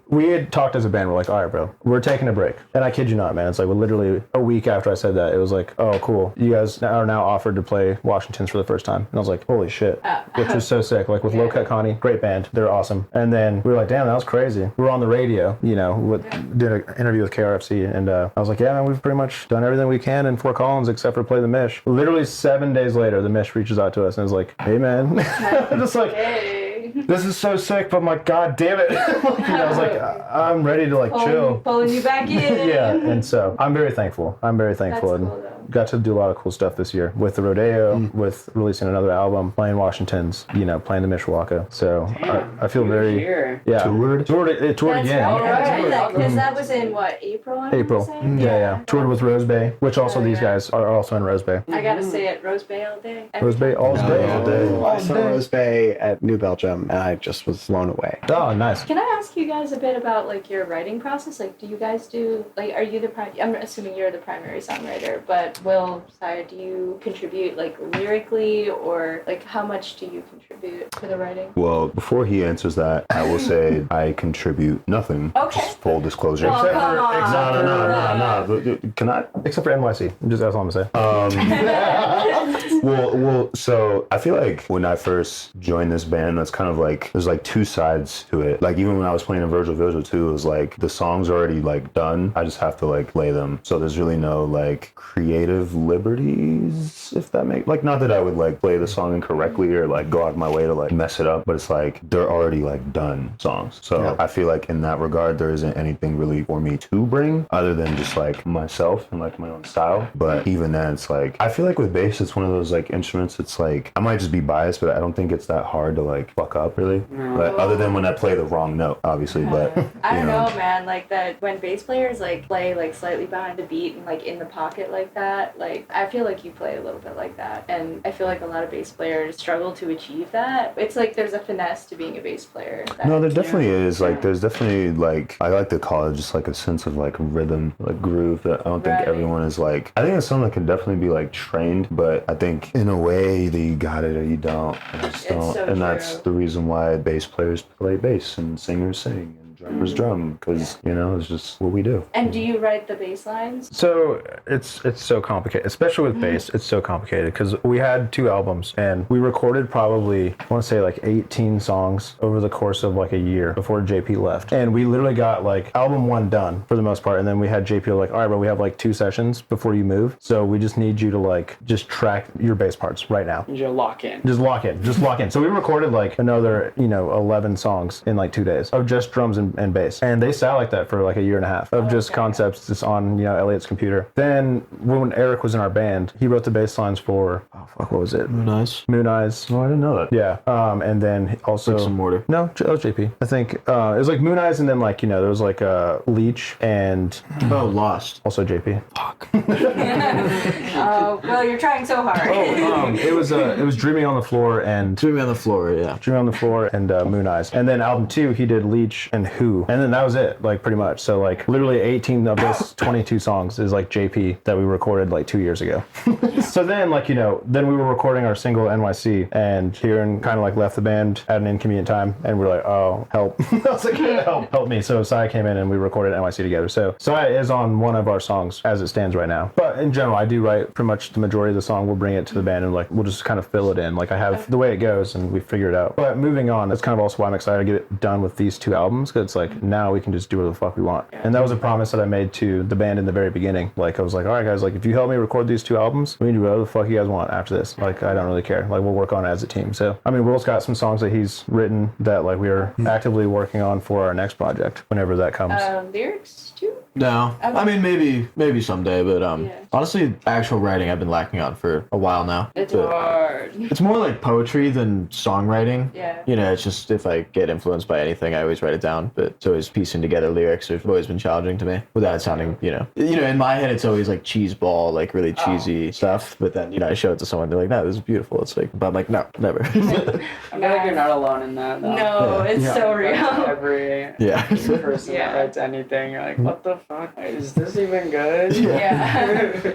we had talked as a band. We're like, all right, bro, we're taking a break. And I kid you not, man. It's like literally a week after I said that, it was like, oh, cool. You guys are now offered to play Washington's for the first time. And I was like, holy shit, which was so sick. Like with Low Cut Connie, great band, they're awesome. And then we were like, damn, that was crazy. We were on the radio, did an interview with KRFC, and I was like, yeah, man, we've pretty much done everything we can in Fort Collins except for play the Mish. Literally 7 days later, the Mish reaches out to us and is like, hey, man, I'm just like. Hey. This is so sick, but I'm like, God damn it. I was like, I'm ready to like chill. Pulling you back in. Yeah, and so I'm very thankful. That's and cool, though. got to do a lot of cool stuff this year with the Rodeo, with releasing another album, playing Washington's, playing the Mishawaka. So I feel very Here. toured That's again. right. Because that was in what, April? I wanna April. say? Yeah. Toured with Rose Bay, which also these yeah. guys are also in Rose Bay. I gotta say it, Rose Bay all day. Rose Bay all day. All day. I saw Rose Bay at New Belgium, and I just was blown away. Oh, nice. Can I ask you guys a bit about like your writing process? Like, do you guys do like, are you I'm assuming you're the primary songwriter, but Will, Saya, do you contribute like lyrically, or like how much do you contribute to the writing? Well, before he answers that, I will say I contribute nothing. Okay. Just full disclosure. Oh, come on. No. Can I? Except for NYC. That's all I'm gonna say. Well, so I feel like when I first joined this band, that's kind of like, there's like two sides to it. Like even when I was playing in Virgil 2, it was like the song's already like done. I just have to like play them. So there's really no like creative liberties, if that makes, like not that I would like play the song incorrectly or like go out of my way to like mess it up, but it's like they're already like done songs. So Yeah. I feel like in that regard, there isn't anything really for me to bring other than just like myself and like my own style. But even then, it's like, I feel like with bass, it's one of those like instruments, it's like, I might just be biased, but I don't think it's that hard to like fuck up really. But other than when I play the wrong note, obviously, but I you don't know, man. Like that when bass players like play like slightly behind the beat and like in the pocket like that. Like I feel like you play a little bit like that, and I feel like a lot of bass players struggle to achieve that. It's like there's a finesse to being a bass player. No, there definitely is. Like, there's definitely, like, I like to call it just, like, a sense of, like, rhythm, like, groove that I don't think Right. everyone is, like, I think it's something that can definitely be, like, trained, but I think think in a way that you got it or you don't. I just don't. so And that's true. the reason why bass players play bass and singers sing and drummers drum, because it's just what we do. And do you write the bass lines? So it's so complicated, especially with bass. It's so complicated because we had 2 albums and we recorded probably, I want to say like 18 songs over the course of like a year before JP left. And we literally got like album 1 done for the most part. And then we had JP like, all right, bro, we have like 2 sessions before you move. So we just need you to like just track your bass parts right now. You just lock in. Just lock in. So we recorded like another, 11 songs in like 2 days of just drums and bass. And they sat like that for like a year and a half of just concepts just on, Elliot's computer. Then when Eric was in our band, he wrote the bass lines for, what was it? Nice. Moon Eyes. Oh, I didn't know that. Yeah. And then also... Bricks and Mortar. No, that was JP. I think it was like Moon Eyes and then like, there was like Leech and Oh, Lost. also JP. Oh, well, you're trying so hard. It was Dreaming on the Floor and... Dreaming on the Floor, yeah. Dreaming on the Floor and Moon Eyes. And then album 2, he did Leech and Who. And then that was it, like pretty much. So like literally 18 of this 22 songs is like JP that we recorded like 2 years ago. So then like, then we were recording our single NYC and Kieran kind of like left the band at an inconvenient time and we're like, oh, help. I was like, help me. So Sai came in and we recorded NYC together. So Sai is on one of our songs as it stands right now. But in general, I do write pretty much the majority of the song. We'll bring it to the band and like, we'll just kind of fill it in. Like I have the way it goes and we figure it out. But moving on, that's kind of also why I'm excited to get it done with these 2 albums. Cause it's like, now we can just do whatever the fuck we want. And that was a promise that I made to the band in the very beginning. Like I was like, all right guys, like if you help me record these 2 albums, we can do whatever the fuck you guys want after this. Like I don't really care. Like we'll work on it as a team. So I mean, Will's got some songs that he's written that like we are actively working on for our next project whenever that comes. Lyrics too? No. Okay. I mean, maybe someday, but honestly, actual writing I've been lacking on for a while now. It's But hard. it's more like poetry than songwriting. Yeah. It's just if I get influenced by anything, I always write it down. But it's always piecing together lyrics. It's always been challenging to me without it sounding, in my head, it's always like cheese ball, like really cheesy stuff. But then, I show it to someone, they're like, no, this is beautiful. It's like, but I'm like, no, never. I feel like you're not alone in that, though. No, it's so real. Every Yeah. person Yeah. that writes anything, you're like, what the fuck? Is this even good? Yeah.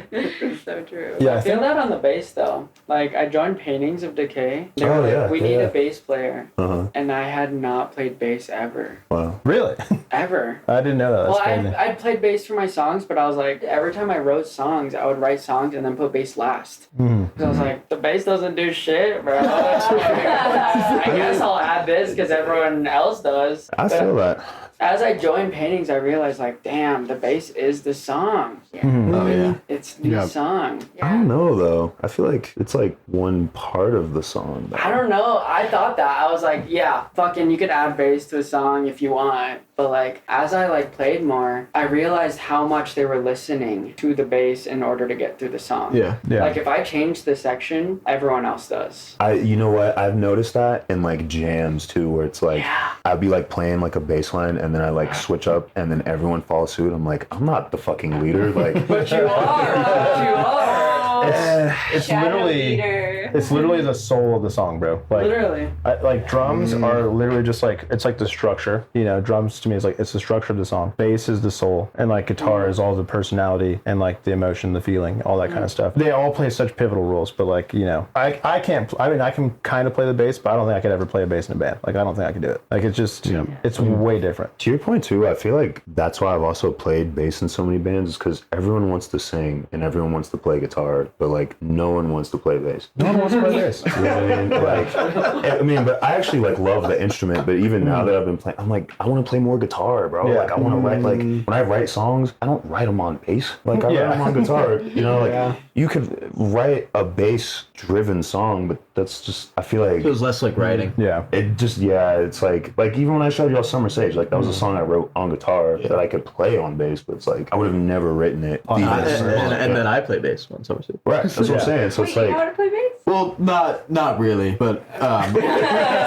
So true. Yeah, I feel that on the bass, though. Like, I joined Paintings of Decay. They were like, we need a bass player. And I had not played bass ever. Wow. Really? Ever. I didn't know that. That's Well, crazy. I played bass for my songs, but I was like, every time I wrote songs, I would write songs and then put bass last. Because I was like, the bass doesn't do shit, bro. I guess I'll add this because everyone else does. I feel that. As I joined Paintings, I realized, like, damn, the bass is the song. Oh, yeah. It's the song. I don't know though. I feel like it's like one part of the song. Though. I don't know. I thought that. I was like, yeah, fucking, you could add bass to a song if you want. But, like, as I, like, played more, I realized how much they were listening to the bass in order to get through the song. Yeah. Like, if I change the section, everyone else does. You know what? I've noticed that in like jams too, where it's like I'd be like playing like a bass line and then I like switch up and then everyone follows suit. I'm like, I'm not the fucking leader. Like, But you are. But you are. It's Shadow literally leader. it's literally the soul of the song, bro. Like Literally. like drums are literally just like it's like the structure. Drums to me is like it's the structure of the song. Bass is the soul, and like guitar is all the personality and like the emotion, the feeling, all that kind of stuff. They all play such pivotal roles, but like I can't. I mean, I can kind of play the bass, but I don't think I could ever play a bass in a band. Like I don't think I could do it. Like it's just it's way different. to your point too, I feel like that's why I've also played bass in so many bands, is because everyone wants to sing and everyone wants to play guitar, but like no one wants to play bass. No one wants to play bass. You know what I mean? Like, but I actually like love the instrument. But even now that I've been playing, I'm like, I want to play more guitar, bro. Yeah. Like, I want to write. Like, when I write songs, I don't write them on bass. Like, I write them on guitar. You could write a bass-driven song, but that's just. I feel like It was less like writing. Yeah. it just. Yeah, it's like even when I showed y'all Summer Sage, like that was a song I wrote on guitar that I could play on bass, but it's like I would have never written it. On even bass. And then I play bass on Summer City. right. That's what I'm saying. So Wait, it's you know like. how to play bass? Well, not really, but It's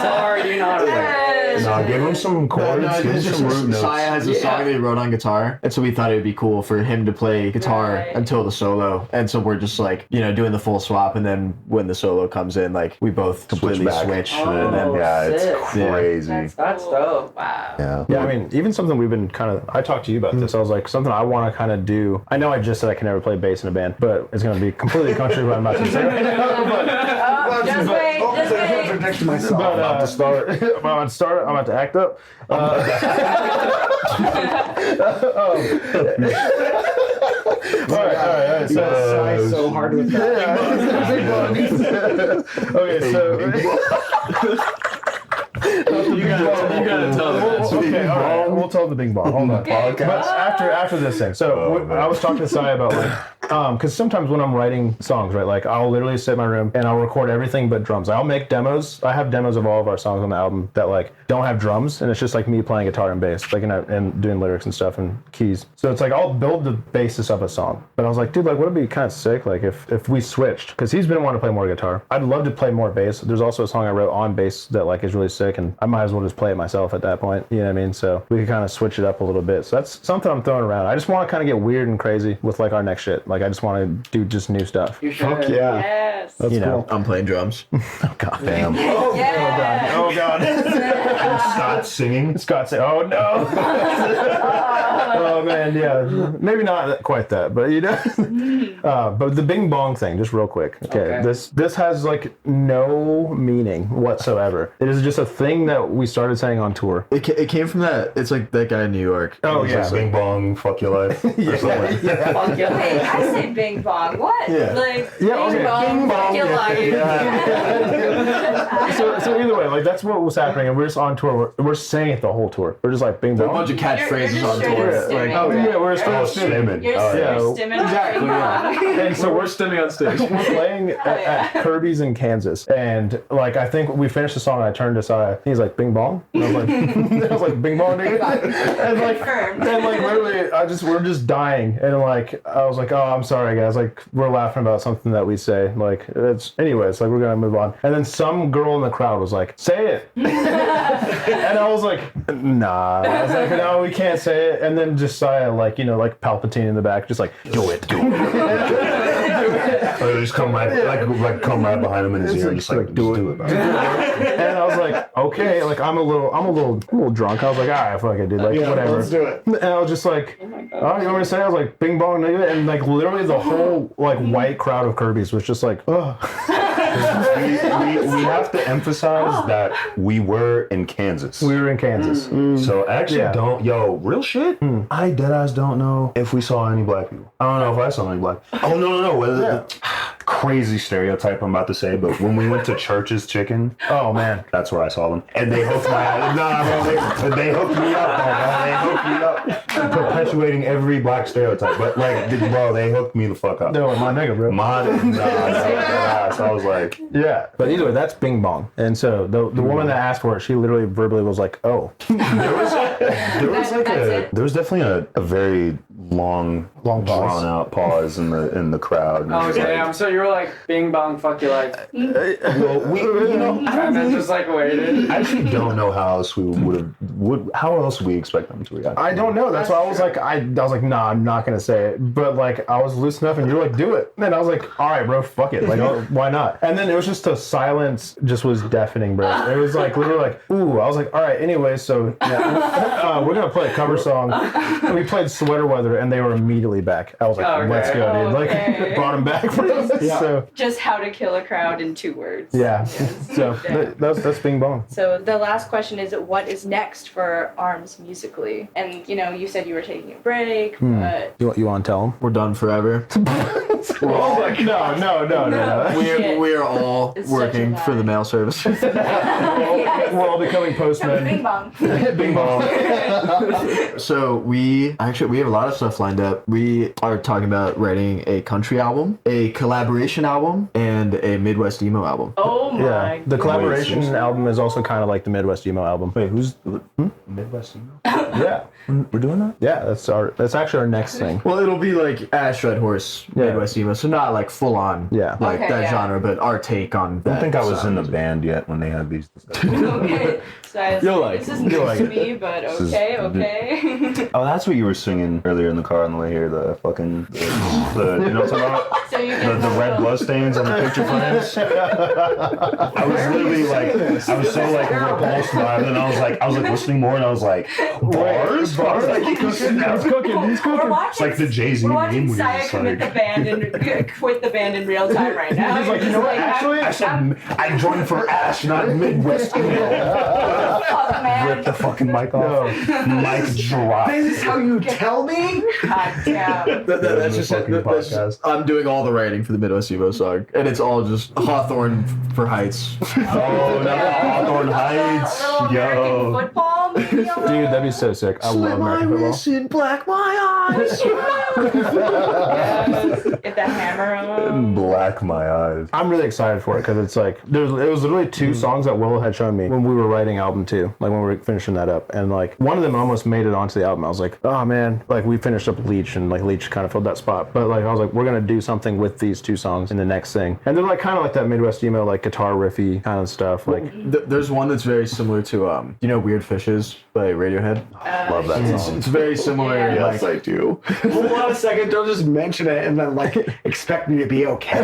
hard, you know how to play. Nah, give him some chords. Give him it's some just root notes. Saya has a song that he wrote on guitar, and so we thought it would be cool for him to play guitar Right. until the solo, and so we're just like doing the full swap, and then when the solo comes in, like we both completely back. switch, Oh, and then Yeah, it's sick. crazy. That's dope. Wow. Yeah. Yeah, I mean, even something we've been kind of, I talked to you about this. I was like, something I want to kind of do. I know I just said I can never play bass in a band, but it's going to be completely contrary to what I'm about to say right now. Just wait. Contradict myself. But, I'm about to start. I'm about to act up. All right. You sigh so hard with that. Okay, so. You gotta tell them. Okay, all right. We'll tell the bing bong. Hold on. Okay. But after this thing, so I was talking to Sai about like, because sometimes when I'm writing songs, right, like I'll literally sit in my room and I'll record everything but drums. I'll make demos. I have demos of all of our songs on the album that like don't have drums, and it's just like me playing guitar and bass, like and doing lyrics and stuff and keys. So it's like I'll build the basis of a song. But I was like, dude, like, would it be kind of sick, like if we switched? Because he's been wanting to play more guitar. I'd love to play more bass. There's also a song I wrote on bass that like is really sick, and I might as well just play it myself at that point. You know what I mean? So we could kind of switch it up a little bit. So that's something I'm throwing around. I just want to kind of get weird and crazy with like our next shit. Like I just want to do just new stuff. You should. Fuck yeah. Yes. That's You know. cool. I'm playing drums. Oh god. Damn. Yes. Oh god. Scott singing. Scott said, "Oh no." Oh man, yeah. Maybe not quite that, but you know. But the bing bong thing, just real quick. Okay. This has like no meaning whatsoever. It is just a thing that we started saying on tour. It came from that. It's like that guy in New York. Oh yeah. Bing bong, fuck your life. Or something. Fuck yeah. Wait, I say bing bong. What? Yeah. Like Yeah, bing okay. bong, Bing fuck bong. your life. So either way, like that's what was happening, and we're just on tour. We're saying it the whole tour. We're just like bing A bong. bunch of catchphrases You're on just tour. straight Like, up stimming. Yeah, we're straight up Stimming. You're, Oh, yeah. you're stimming Exactly, bing yeah. bong. And so we're stimming on stage. we're playing at Kirby's in Kansas, and like I think we finished the song, and I turned to Sai. He's like, "Bing bong," and I was like, "I was like, bing bong, dude." And like, Confirmed. literally, we're just dying, and like I was like, "Oh, I'm sorry, guys." Like we're laughing about something that we say. Like it's anyways. Like we're gonna move on. And then some girl in the crowd was like, "Say it," and I was like, "Nah." I was like, "No, we can't say it." And then just Sai, like like Palpatine in the back, just like, "Do it." Or just come right, come right behind him in his ear and just like do it. And I was like, okay, like I'm a little drunk. I was like, all right, fuck it, dude, like whatever. Let's do it. And I was just like, oh, you want me to say? I was like, bing bong, nigga, and like literally the whole like white crowd of Kirby's was just like, oh. We have to emphasize that we were in Kansas. We were in Kansas. So I actually Yeah. real shit. I deadass don't know if we saw any black people. I don't know if I saw any black. Oh no. Crazy stereotype I'm about to say, but when we went to Church's Chicken, Oh man. that's where I saw them, and they hooked they hooked me up, man. They hooked me up, perpetuating every black stereotype. But like, bro, they hooked me the fuck up. No, my nigga, bro. So I was like, Yeah, but either way, that's bing bong. And so the woman that asked for it, she literally verbally was like, oh. there was definitely a very long pause. drawn out pause in the crowd. Oh damn! So you were like, "Bing bong, fuck your life," Well, and then just like waited. I actually don't know how else we how else we expect them to react. I don't know. That's why I was like, I was like, nah, I'm not gonna say it. But like, I was loose enough, and you're like, do it. And I was like, all right, bro, fuck it. Like, why not? And then it was just a silence, just was deafening, bro. It was like literally like, ooh. I was like, all right, anyway, so yeah, we're gonna play a cover song. We played Sweater Weather, and they were immediately back. I was like, Okay. let's go, dude. Okay. Like, brought them back. So Just how to kill a crowd in 2 words. yeah. So Yeah. that's bing bong. So the last question is, what is next for Arms musically? And you said you were taking a break, but You want to tell them? We're done forever. No. We are all It's such working a for the lie. mail service. We're all becoming postmen. bing bong. Bing bong. So we have a lot of stuff lined up. We are talking about writing a country album, a collaboration album, and a Midwest emo album. Oh my Yeah, the God. collaboration album is also kind of like the Midwest emo album. Wait, who's Midwest emo? Yeah, We're doing that? yeah, that's actually our next thing. Well, it'll be like Ash Redhorse, Yeah. Midwest emo, so not like full on, Yeah. like Okay, that yeah. genre, but our take on that. I don't think I was in the sound. band yet when they had these discussions. Okay. So I was You'll like, like this is it. news You'll like to it. me, but This is- okay. Oh, that's what you were singing earlier in the car on the way here. The fucking, you know what I'm talking about? So you The can Red like bloodstains on the picture frames. I was literally like, I was so like repulsed by it, and I was like listening more, and I was like, bars. Like, he's cooking. It's like the Jay-Z We're meme. watching where Saya he's commit like, the band and quit the band in real time right now. He's like, you know what? Actually, I said I joined for Ash, not Midwest email. Fuck, man. Rip the fucking mic off. Mic drop. This is how you tell me? God damn. That's just fucking it. podcast. I'm doing all the writing for the Midwest Evo song, and it's all just Hawthorne for Heights. Oh, no, Hawthorne Heights. Little American Yo. football, maybe. dude, that'd be so sick. I love American football. Listen, black my eyes. Get the hammer on. Black my eyes. I'm really excited for it because it's like it was literally two songs that Willow had shown me when we were writing album 2, like when we were finishing that up, and like one of them almost made it onto the album. I was like, oh man, like we finished up Leech, and like Leech kind of filled that spot, but like I was like, we're gonna do something with these 2 songs in the next thing, and they're like kind of like that Midwest emo, like guitar riffy kind of stuff. Like There's one that's very similar to you know Weird Fishes by Radiohead. Love that song. It's very similar. Yeah. Like, Yes, I do. Hold on a second. Don't just mention it and then like expect me to be okay.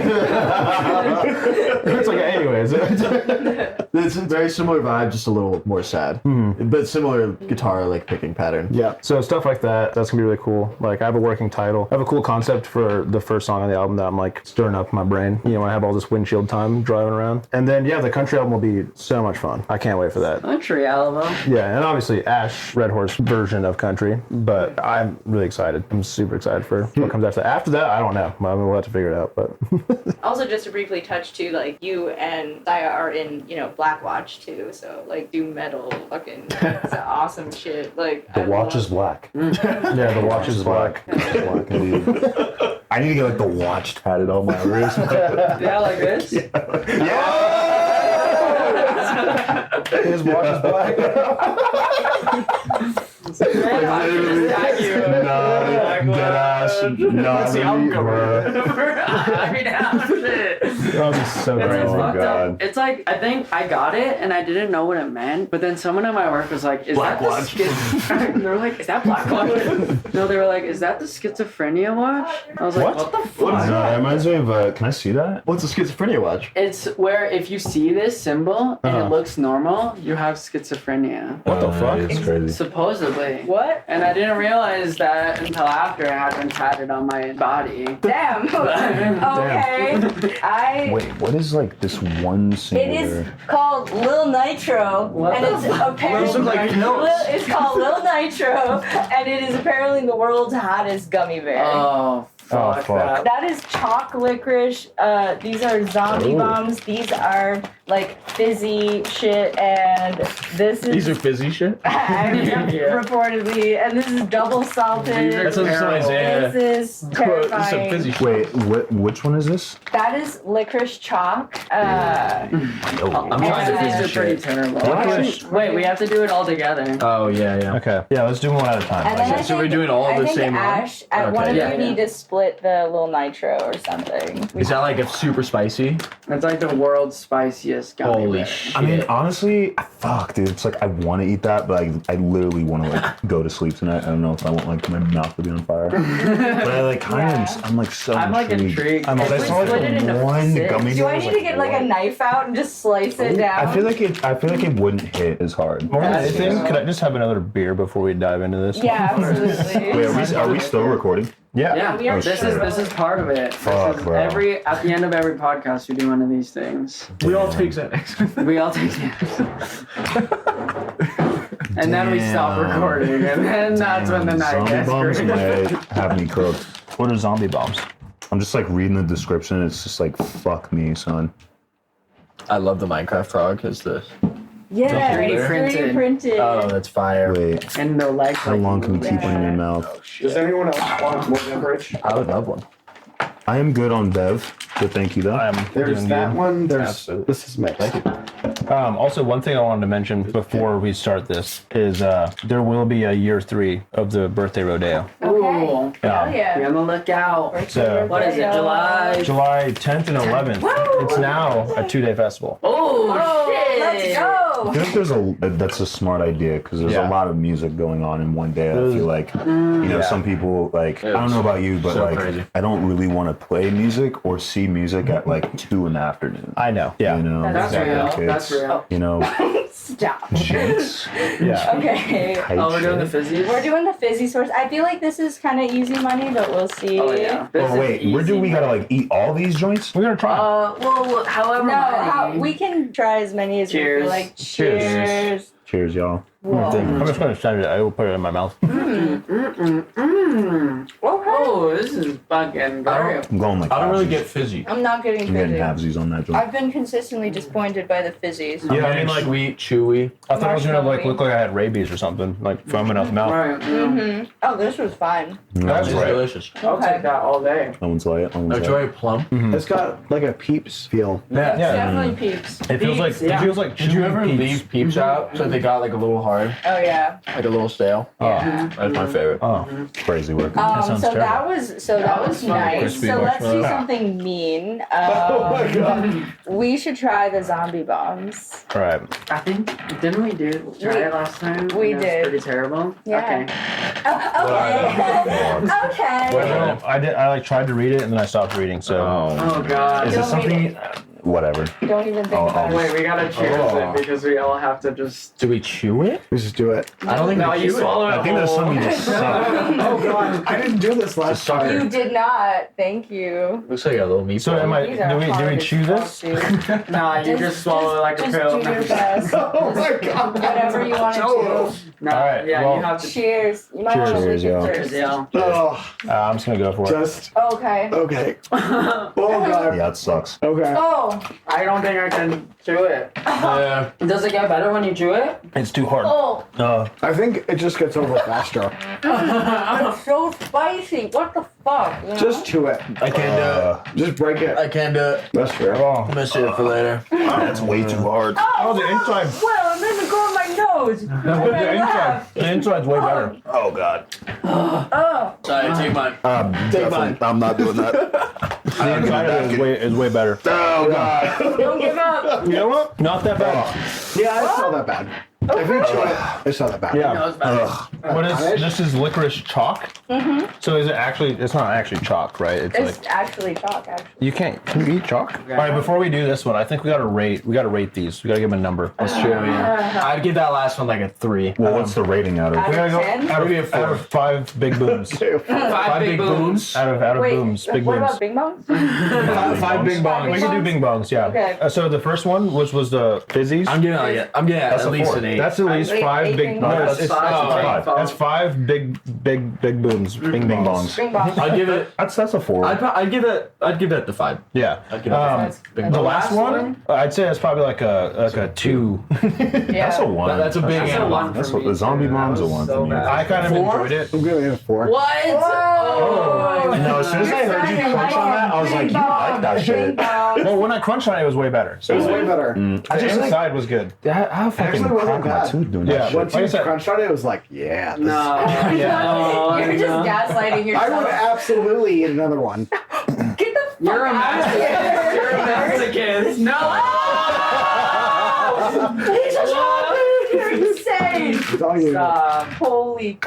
it's like, anyways. it's a very similar vibe, just a little more sad, but similar guitar like picking pattern. Yeah. So stuff like that, that's gonna be really cool. Like I have a working title. I have a cool concept for the first song on the album that I'm like stirring up my brain. You know, when I have all this windshield time driving around. And then yeah, the country album will be so much fun. I can't wait for that. Country album. Yeah, and obviously Ash Redhorse version of country, but I'm really excited. I'm super excited for what comes after that. After that, I don't know. I mean, we'll have to figure it out, but Also, just to briefly touch too, like you and Saya are in, Black Watch too, so like do metal, fucking, it's awesome shit. Like The watch is black. yeah, the watch is black. Black indeed. I need to get like the watch tatted on my wrist. Yeah, like this. His watch is black. Thank you. Dead ass. That's the album cover. Bruh. I mean, shit. That would be so great. Oh my Fucked up. God. It's like, I think I got it and I didn't know what it meant, but then someone at my work was like, is Black that the watch. they were like, is that Black Watch? No, they were like, is that the schizophrenia watch? I was like, what the fuck? No, that reminds me of, can I see that? What's a schizophrenia watch? It's where if you see this symbol and it looks normal, you have schizophrenia. What the fuck? It's crazy. Supposedly. What? And I didn't realize that until after it had been tatted on my body. Damn. Okay. Wait, what is like this one It singular? is called Lil Nitro, What and the it's fuck? apparently Those look like pills. It's called Lil Nitro, and it is apparently the world's hottest gummy bear. Oh, fuck. fuck. That is chalk licorice. These are zombie bombs. These are like fizzy shit, and this is These are fizzy shit. reportedly, and this is double salted. That's what somebody's saying. This is terrifying. Fizzy shit. Wait, which one is this? That is licorice chalk. I'm trying to Yeah. these are pretty terrible. Licorice. Wait, we have to do it all together. Oh yeah. Okay. Yeah, let's do one at a time. And then Okay, I so we're think- doing all I the think same one? Ash, one of Yeah, you need to split the little nitro or something. Is that like a super spicy? It's like the world's spiciest gummy Holy bear. shit. I mean, honestly, fuck, dude. It's like I want to eat that, but I literally want to like go to sleep tonight. I don't know if I want like my mouth to be on fire, but I like kind of. I'm like so. I'm like intrigued. I'm If like, we I saw split it like into one 6. gummy. Do I bear, need to get like a knife out and just slice it down? I feel like it wouldn't hit as hard. More than That's anything, true. could I just have another beer before we dive into this? Yeah, absolutely. Wait, are we still recording? Yeah. Yeah, we are this sure. is part of it. Fuck, This is bro. at the end of every podcast we do one of these things. We all take Xanax. We all take and then we stop Damn. recording, and then that's when the night Zombie gets bombs great. might have me cooked. What are zombie bombs? I'm just like reading the description. It's just like fuck me, son. I love the Minecraft frog. Is the Yeah, 3D it's 3D printed. oh that's fire. Wait, And the legs. how long can you keep one in your mouth? Does anyone else want more beverage? I would love one. I am good on Bev, but thank you though. There's doing that good. one. There's Absolutely. this is mixed. Thank you. Also, one thing I wanted to mention before we start this is there will be a year 3 of the birthday rodeo. Ooh. Hell Be yeah. on the lookout. So What is it? July. July 10th and 11th. It's now a 2-day festival. Oh, Oh, shit! let's go. I feel like that's a smart idea because there's a lot of music going on in one day. I feel like, some people like, I don't know about you, but like, crazy. I don't really want to play music or see music at like 2 in the afternoon. I know. Yeah. You know, That's real. That's real. You know, Stop. jinx. Yeah. Okay. Oh, we're doing the fizzies? We're doing the fizzy source. I feel like this is kind of easy money, but we'll see. Oh, yeah. Oh wait, where do we gotta like eat all these joints? We're gonna try. Well, however many. We can try as many as we Cheers. feel like. Cheers. Cheers. Cheers, y'all. Whoa. I'm just gonna send it. I will put it in my mouth. Oh, this is fucking great. I'm going like I don't really halvesies. get fizzy. I'm not getting I'm getting fizzy. halvesies on that joint. I've been consistently disappointed by the fizzies. Yeah, I mean, like like, sweet, chewy. I thought it was gonna like marshmallowy. look like I had rabies or something, like foaming out the mouth. Right. Mm-hmm. Oh, this was fine. That's It's right. delicious. I'll Okay. take that all day. No one's like it. No one's I like try plum. It's got like a Peeps feel. Yeah. Definitely peeps. It feels like Peeps, yeah. it feels like. Did you ever Peeps. leave peeps out so they got like a little hard, Oh yeah. like a little stale? Yeah. That's my favorite. Oh, crazy work. sounds So terrible. that was nice. Crispy So let's do marshmallow. something mean. Oh my god. We should try the zombie bombs. all right. I think, didn't we try it last time? We It was did. pretty terrible. Yeah. Okay. Okay. Well, I did. I like tried to read it and then I stopped reading. So. Oh, God. Is Don't this something? Whatever. Don't even think about it. Wait, we gotta cheers it because we all have to just... Do we chew it? We just do it. I don't think No, we you chew it. swallow it I think there's whole. something just suck. Oh god, I didn't do this last time. You did not. Thank you. Looks like a little meat. So am I? These are Do we hard chew as this? fuck, dude. Nah, you just swallow it like a Just pill. do your best. Oh my god. Whatever you want to Nah, All right, yeah, well- you have do. to... Cheers. You might want to Cheers, leave it y'all. first. Cheers, y'all. Oh, I'm just gonna go for it. just Okay. okay. Oh god. Yeah, it sucks. Okay. Oh. I don't think I can chew it. Yeah. Does it get better when you chew it? It's too hard. Oh. I think it just gets over faster. It's so spicy. What the fuck? You know? Just chew it. I can't do it. Just break it. I can't do it. That's fair. Oh, I'm gonna save it for later. That's way too hard. oh, the inside. Well, it made me go in my nose. The inside. The inside's way better. Oh god. Oh. Sorry, take mine. Definitely. I'm not doing that. The inside of it is way better. Oh god. Don't give up. You know what? Not that bad. Yeah, it's not that bad. If you chew it, it's not that bad. Yeah. No, it's better. What is this? Is licorice chalk? Mm-hmm. So is it actually? It's not actually chalk, right? It's It's like actually chalk, actually. you can't. Can you eat chalk? All right. Before we do this one, I think we gotta rate. We gotta rate these. We gotta give them a number. That's true, yeah. I'd give that last one like a 3. Well, what's the rating out of? Out We of gotta go 10? out Maybe a of, 4. out of 5 big booms. Five big booms. out of Wait, booms. Big what booms. about Bing Bongs? 5 big bongs. We can do bing bongs, yeah. Okay. So the first one was the fizzies. I'm giving it That's at a least 4. an 8. That's at least Eight 5 big. bing No, bongs. it's Five. 5. Five. That's 5 big booms. Bing Bing bongs. bongs. Bing Bongs. I'd give it. That's a 4. I'd give that the 5. Yeah. I'd give it the 5. Bing The bongs. last one, I'd say that's probably like a 2. Yeah. That's a 1. That's a big That's a animal. 1 That's for what me. the zombie too. bomb's That a was 1 so for me. bad. I kind of enjoyed it. I'm giving it a 4. What? Oh. No, as soon as I heard you crunch on that, I was like, you like that shit. Well, when I crunched on it, it was way better. So It was way better. the inside was good. How fucking Actually, wasn't crack my bad. tooth doing Yeah, that shit. Once Like I you said- crunched on it, it was like, yeah. This No. You're just gaslighting I yourself. would absolutely eat another one. Get the fuck You're a out of here. masochist. You're a masochist. No. He's a zombie. You're insane. It's all you. Stop. Holy.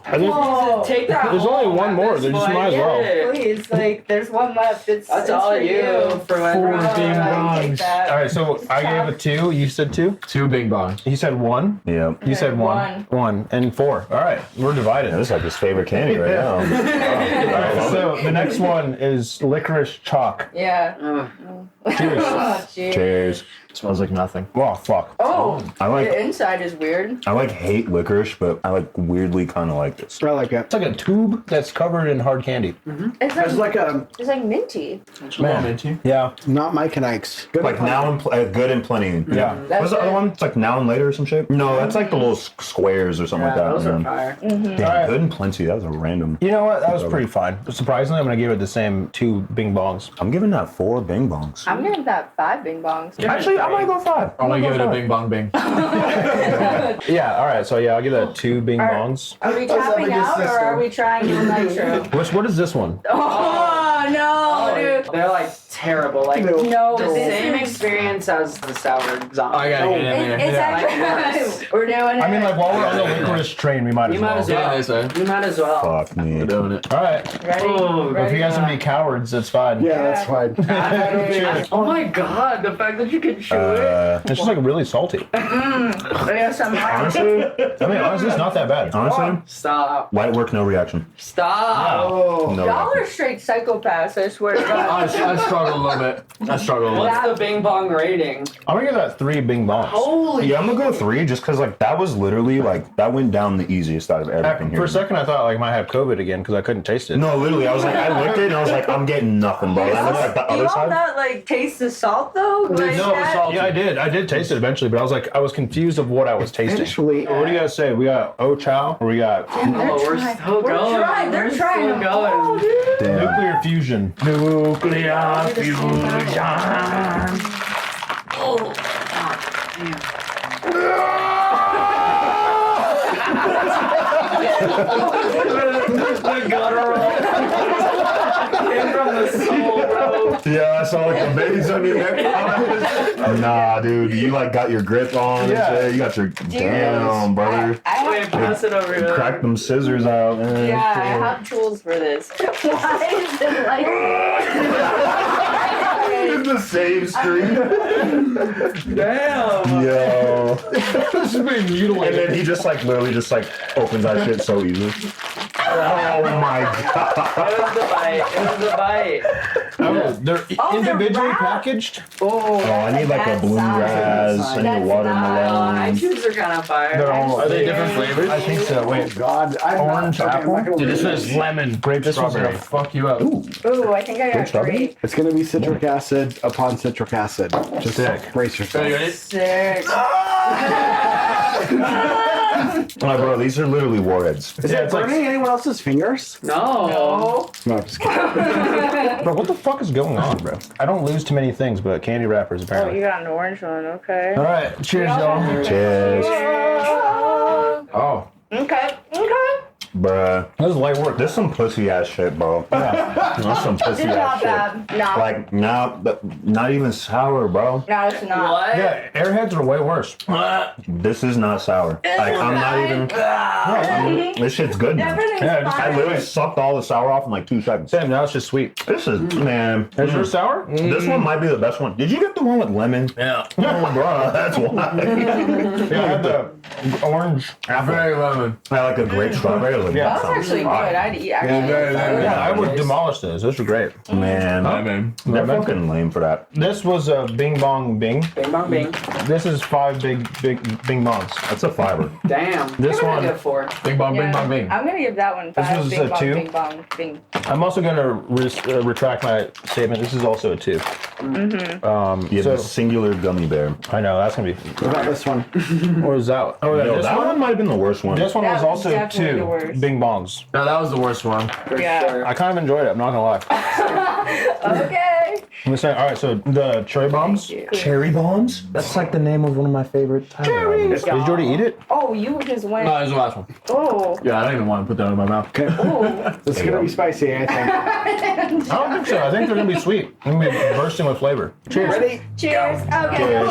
I think Whoa. Take that. There's only home one at more. this There just point. might as well. Get it. Please, like, there's one left. It's That's it's all for you for when. Four Oh, bing I take bongs. that. All right, so I gave a 2. You said 2. 2 big bongs. He said 1. Yeah. You said 1. 1 and 4. All right, we're divided. Yeah, this is like his favorite candy right now. All right, so the next one is licorice chalk. Yeah. Cheers. Oh, jeez. Cheers. Smells like nothing. Oh fuck. Oh, I the like inside is weird. hate licorice, but I like weirdly kind of like this. I like it. It's like a tube that's covered in hard candy. It's It's like, like a minty. Man. Yeah. not Mike and Ike's. Good Like now and good and plenty. Yeah. What's the it. other one? It's like now and later or some shit. No, that's like the little squares or something Yeah, like those that. are man. fire. Damn, Alright. good and plenty. That was a random. You know what? That was pretty fine. Surprisingly, I'm gonna give it the same 2 bing bongs. I'm giving that 4 bing bongs. I'm giving that 5 Bing Bongs. Actually, I might go 5. I'm gonna give it a bing bong bing. Yeah. All right. So yeah, I'll give that 2 bing bongs. Are we That's tapping having a out or are system. we trying to nitro? What is this one? Oh no, dude. They're like terrible. Like No, the this same is- experience as the sour zombie. I gotta get in there. It's actually we're doing it. I mean, like while we're on the licorice train, we might as You might well. as well. Yeah, so You might as well. Fuck me. we're doing it. All right. Ready? If you guys want to be cowards, that's fine. Yeah, that's fine. Oh my god, the fact that you can chew it. It's just like really salty. Honestly, Honestly, it's not that bad. honestly, Stop. light work, no reaction. Stop. Oh. No Y'all are reaction. straight psychopaths, I swear to God. I struggle a little bit. I struggle a little bit. What's the Bing Bong rating? I'm gonna give that 3 Bing Bongs. Holy Yeah, I'm gonna go 3 just because like that was literally like that went down the easiest out of everything here. For a second, I thought like I might have COVID again because I couldn't taste it. No, literally, I was like, I looked at it and I was like, I'm getting nothing, bro. And then like the You other all side. not like taste the salt though? Like No, that? salt. yeah, I did. I did taste it eventually, but I was confused of what I was tasting. Eventually, What do you guys say? We got O Chow or we got Oh, we're still We're going. trying. They're We're trying still them all, dude. Damn. nuclear fusion? Nuclear fusion. The guttural. Came from the soul, bro. Yeah, I saw like the babies on your neck. Nah, dude, you like got your grip on. Yeah. And shit. You got your damn, brother. Wait, pass it over here. Crack them scissors out. Man. Yeah, I have tools for this. Why is it like? It's the same screen. Damn. Yo. This is being mutilated. And then he just like literally just like opens that shit so easily. Oh my god. It was the bite. It was the bite. They're Oh, they're individually wrapped? packaged. Oh. Oh, I need like a blue raz. I need a That's watermelon. Ices are kind of fire. They're all- Are they different flavors? I think so. Wait, God, I'm Orange, not, okay, I'm not apple? gonna Dude, this look is at it. lemon, grape, This one's strawberry. gonna fuck you up. Ooh, I think I got strawberry? grape. It's gonna be citric acid upon citric acid. Just Sick. brace yourself. Sick. Oh, bro, these are literally warheads. Is it burning anyone else's fingers? No. No, I'm just kidding. Bro, what the fuck is going on, bro? I don't lose too many things, but candy wrappers Oh, apparently. you got an orange one. Okay. All right, cheers, y'all. Cheers. Oh, Okay. Bruh. this is light work. This is some pussy ass shit, bro. That's some pussy It's not ass shit. bad. No. Like, not even sour, bro. No, it's not. What? Yeah, airheads are way worse. This is not sour. Like, I'm not even. This shit's good now. Everything's Yeah, just- I fine. literally sucked all the sour off in like 2 seconds. Damn, now it's just sweet. This is, man. Is yours sour? This one might be the best one. Did you get the one with lemon? Yeah. Oh, bro, that's why. Yeah, I had the orange apple. Very lemon. I like a grape strawberry. Like, Yeah. That was actually good. I'd eat actually. very lemon. Yeah, I would demolish those. Those are great. Man, Lemon. they're fucking lame for that. This was a Bing Bong Bing. Bing bong bing. This is 5 big Bing Bongs. That's a fiber. Damn. This Give it a one- good 4. Bing bong, Yeah. bing bong, bing. I'm gonna give that one 5. was Bing a bong, 2? Bing bong, bing. I'm also going to retract my statement. This is also a 2. Yeah, So- the singular gummy bear. I know, that's going to be... What about this one? What was that? Oh, yeah, Yo, this that one might have been the worst one. This one That was was also definitely the 2 worst. Bing Bongs. No, that was the worst one. For Yeah. sure. I kind of enjoyed it, I'm not going to lie. Okay. I'm saying, all right, so the cherry bombs. Thank you. Cherry bombs? That's like the name of one of my favorite Did you already eat it? Oh, you just went. No, that was the last one. Oh. Yeah, I don't even want to put that in my mouth. Ooh. It's gonna be spicy, I think. I don't think so. I think they're going to be sweet. They're going to be bursting with flavor. Cheers. Ready? Cheers. Okay. Cheers.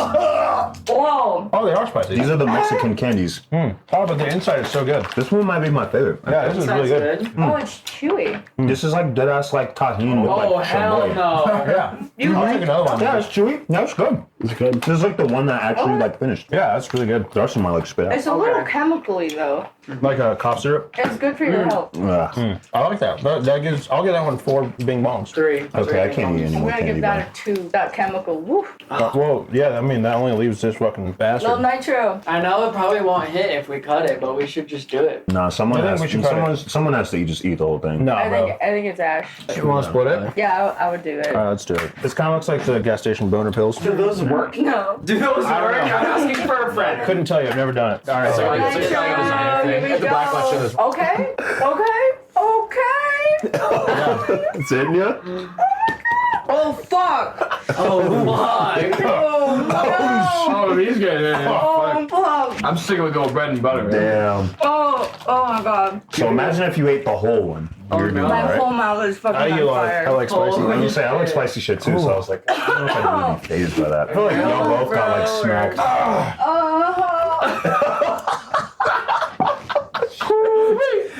Whoa. Oh, they are spicy. These are the Mexican candies. Oh, but the inside is so good. This one might be my favorite. Yeah, this is really Sounds good. Oh, it's chewy. This is like dead ass like tahini with Oh, like hell chamoy. no. Yeah. I'll take another one. Yeah, it's chewy. That's good. It's good. This is like the one that actually like finished. Yeah, that's really good. The rest of them I like spit out. It's a little chemically though. Like a cough syrup. It's good for your health. Ugh. I like that. That gives. I'll get that one 4 Bing Bongs. 3. Okay, I can't eat any I'm more gonna candy. give that a 2. That chemical. Woo. Well, yeah. I mean, that only leaves this fucking Little bastard. nitro. I know it probably won't hit if we cut it, but we should just do it. Nah, someone I think has, we should cut someone has to just eat the whole thing. No, I bro. think it's Ash. You want to split it? Yeah, I would do it. All right, let's do it. This kind of looks like the gas station boner pills. Do those work? No. Do those I don't work? know. I'm asking for a friend. Couldn't tell you. I've never done it. All right. like- Nitro. it's like a designer thing. Here we It's a black light go. show. Okay. Okay. It's in ya? Oh fuck. Oh my. Oh, no. Oh, he's getting it. Oh, fuck. I'm sticking with the old bread and butter. Man. Damn. Oh my god. So imagine if you ate the whole one. You're doing My all right. whole mouth is fucking on fire. I like spicy. I was gonna say I like spicy shit too, so I was like, I don't know if I'd really be phased by that. I feel like y'all both got like smacked.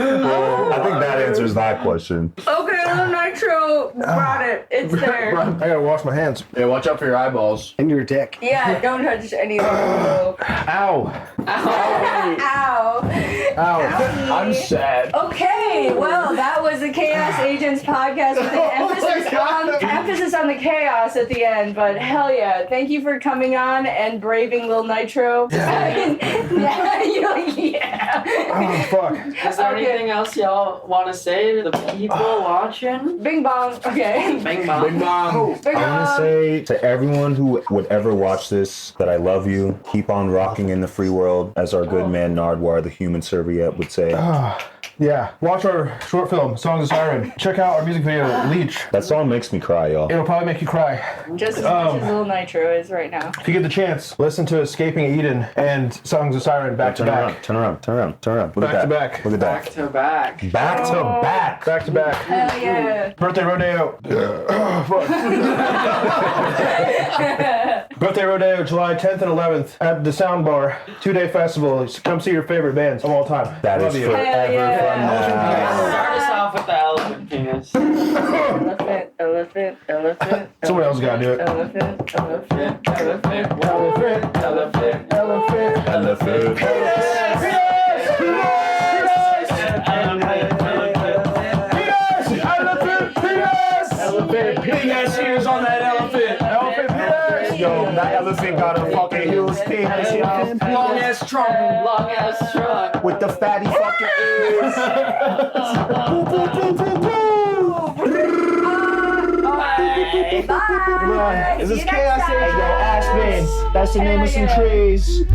I think that answers that question. Okay, the nitro brought it. It's there. I gotta wash my hands. Yeah, watch out for your eyeballs. And your dick. Yeah, don't touch anything. Ow. Ow. Ow. Ow. I'm sad. Okay, well, that was the Chaos Agents podcast with an emphasis on the chaos at the end. But hell yeah, thank you for coming on and braving Lil Nitro. Yeah, you're like, yeah. Oh, fuck. Is there anything else y'all want to say to the people watching? Bing bong. Okay. Bing bong. Big mom. Bing I want to bong. say to everyone who would ever watch this that I love you. Keep on rocking in the free world, as our good man Nardwar, the human serviette, would say. Yeah. Watch our short film, Songs of Siren. Check out our music video, Leech. That song makes me cry, y'all. It'll probably make you cry. Just as much as Lil Nitro is right now. If you get the chance, listen to Escaping Eden and Songs of Siren back to back. Turn around. Look Back to at that. back. Look at Back that. to back. Back to back. Back to back. Hell yeah. Birthday Rodeo. Fuck. Birthday Rodeo, July 10th and 11th at the Sound Bar. 2-day festival. Come see your favorite bands of all time. That Love is you. forever yeah. from now. Start us off with the elephant penis. Elephant. Someone else gotta do it. Elephant. Elephant. Elephant. Elephant. Elephant. Elephant. Elephant. Elephant. Penis ears on that elephant. Elephant penis. Yo, that elephant got a fucking huge penis, yo. Long ass trunk. Long ass truck. With the fatty fucking ears. Bye. This See is you next Chaos time. Agent. Yo, Aspen. That's the name of some yeah. trees.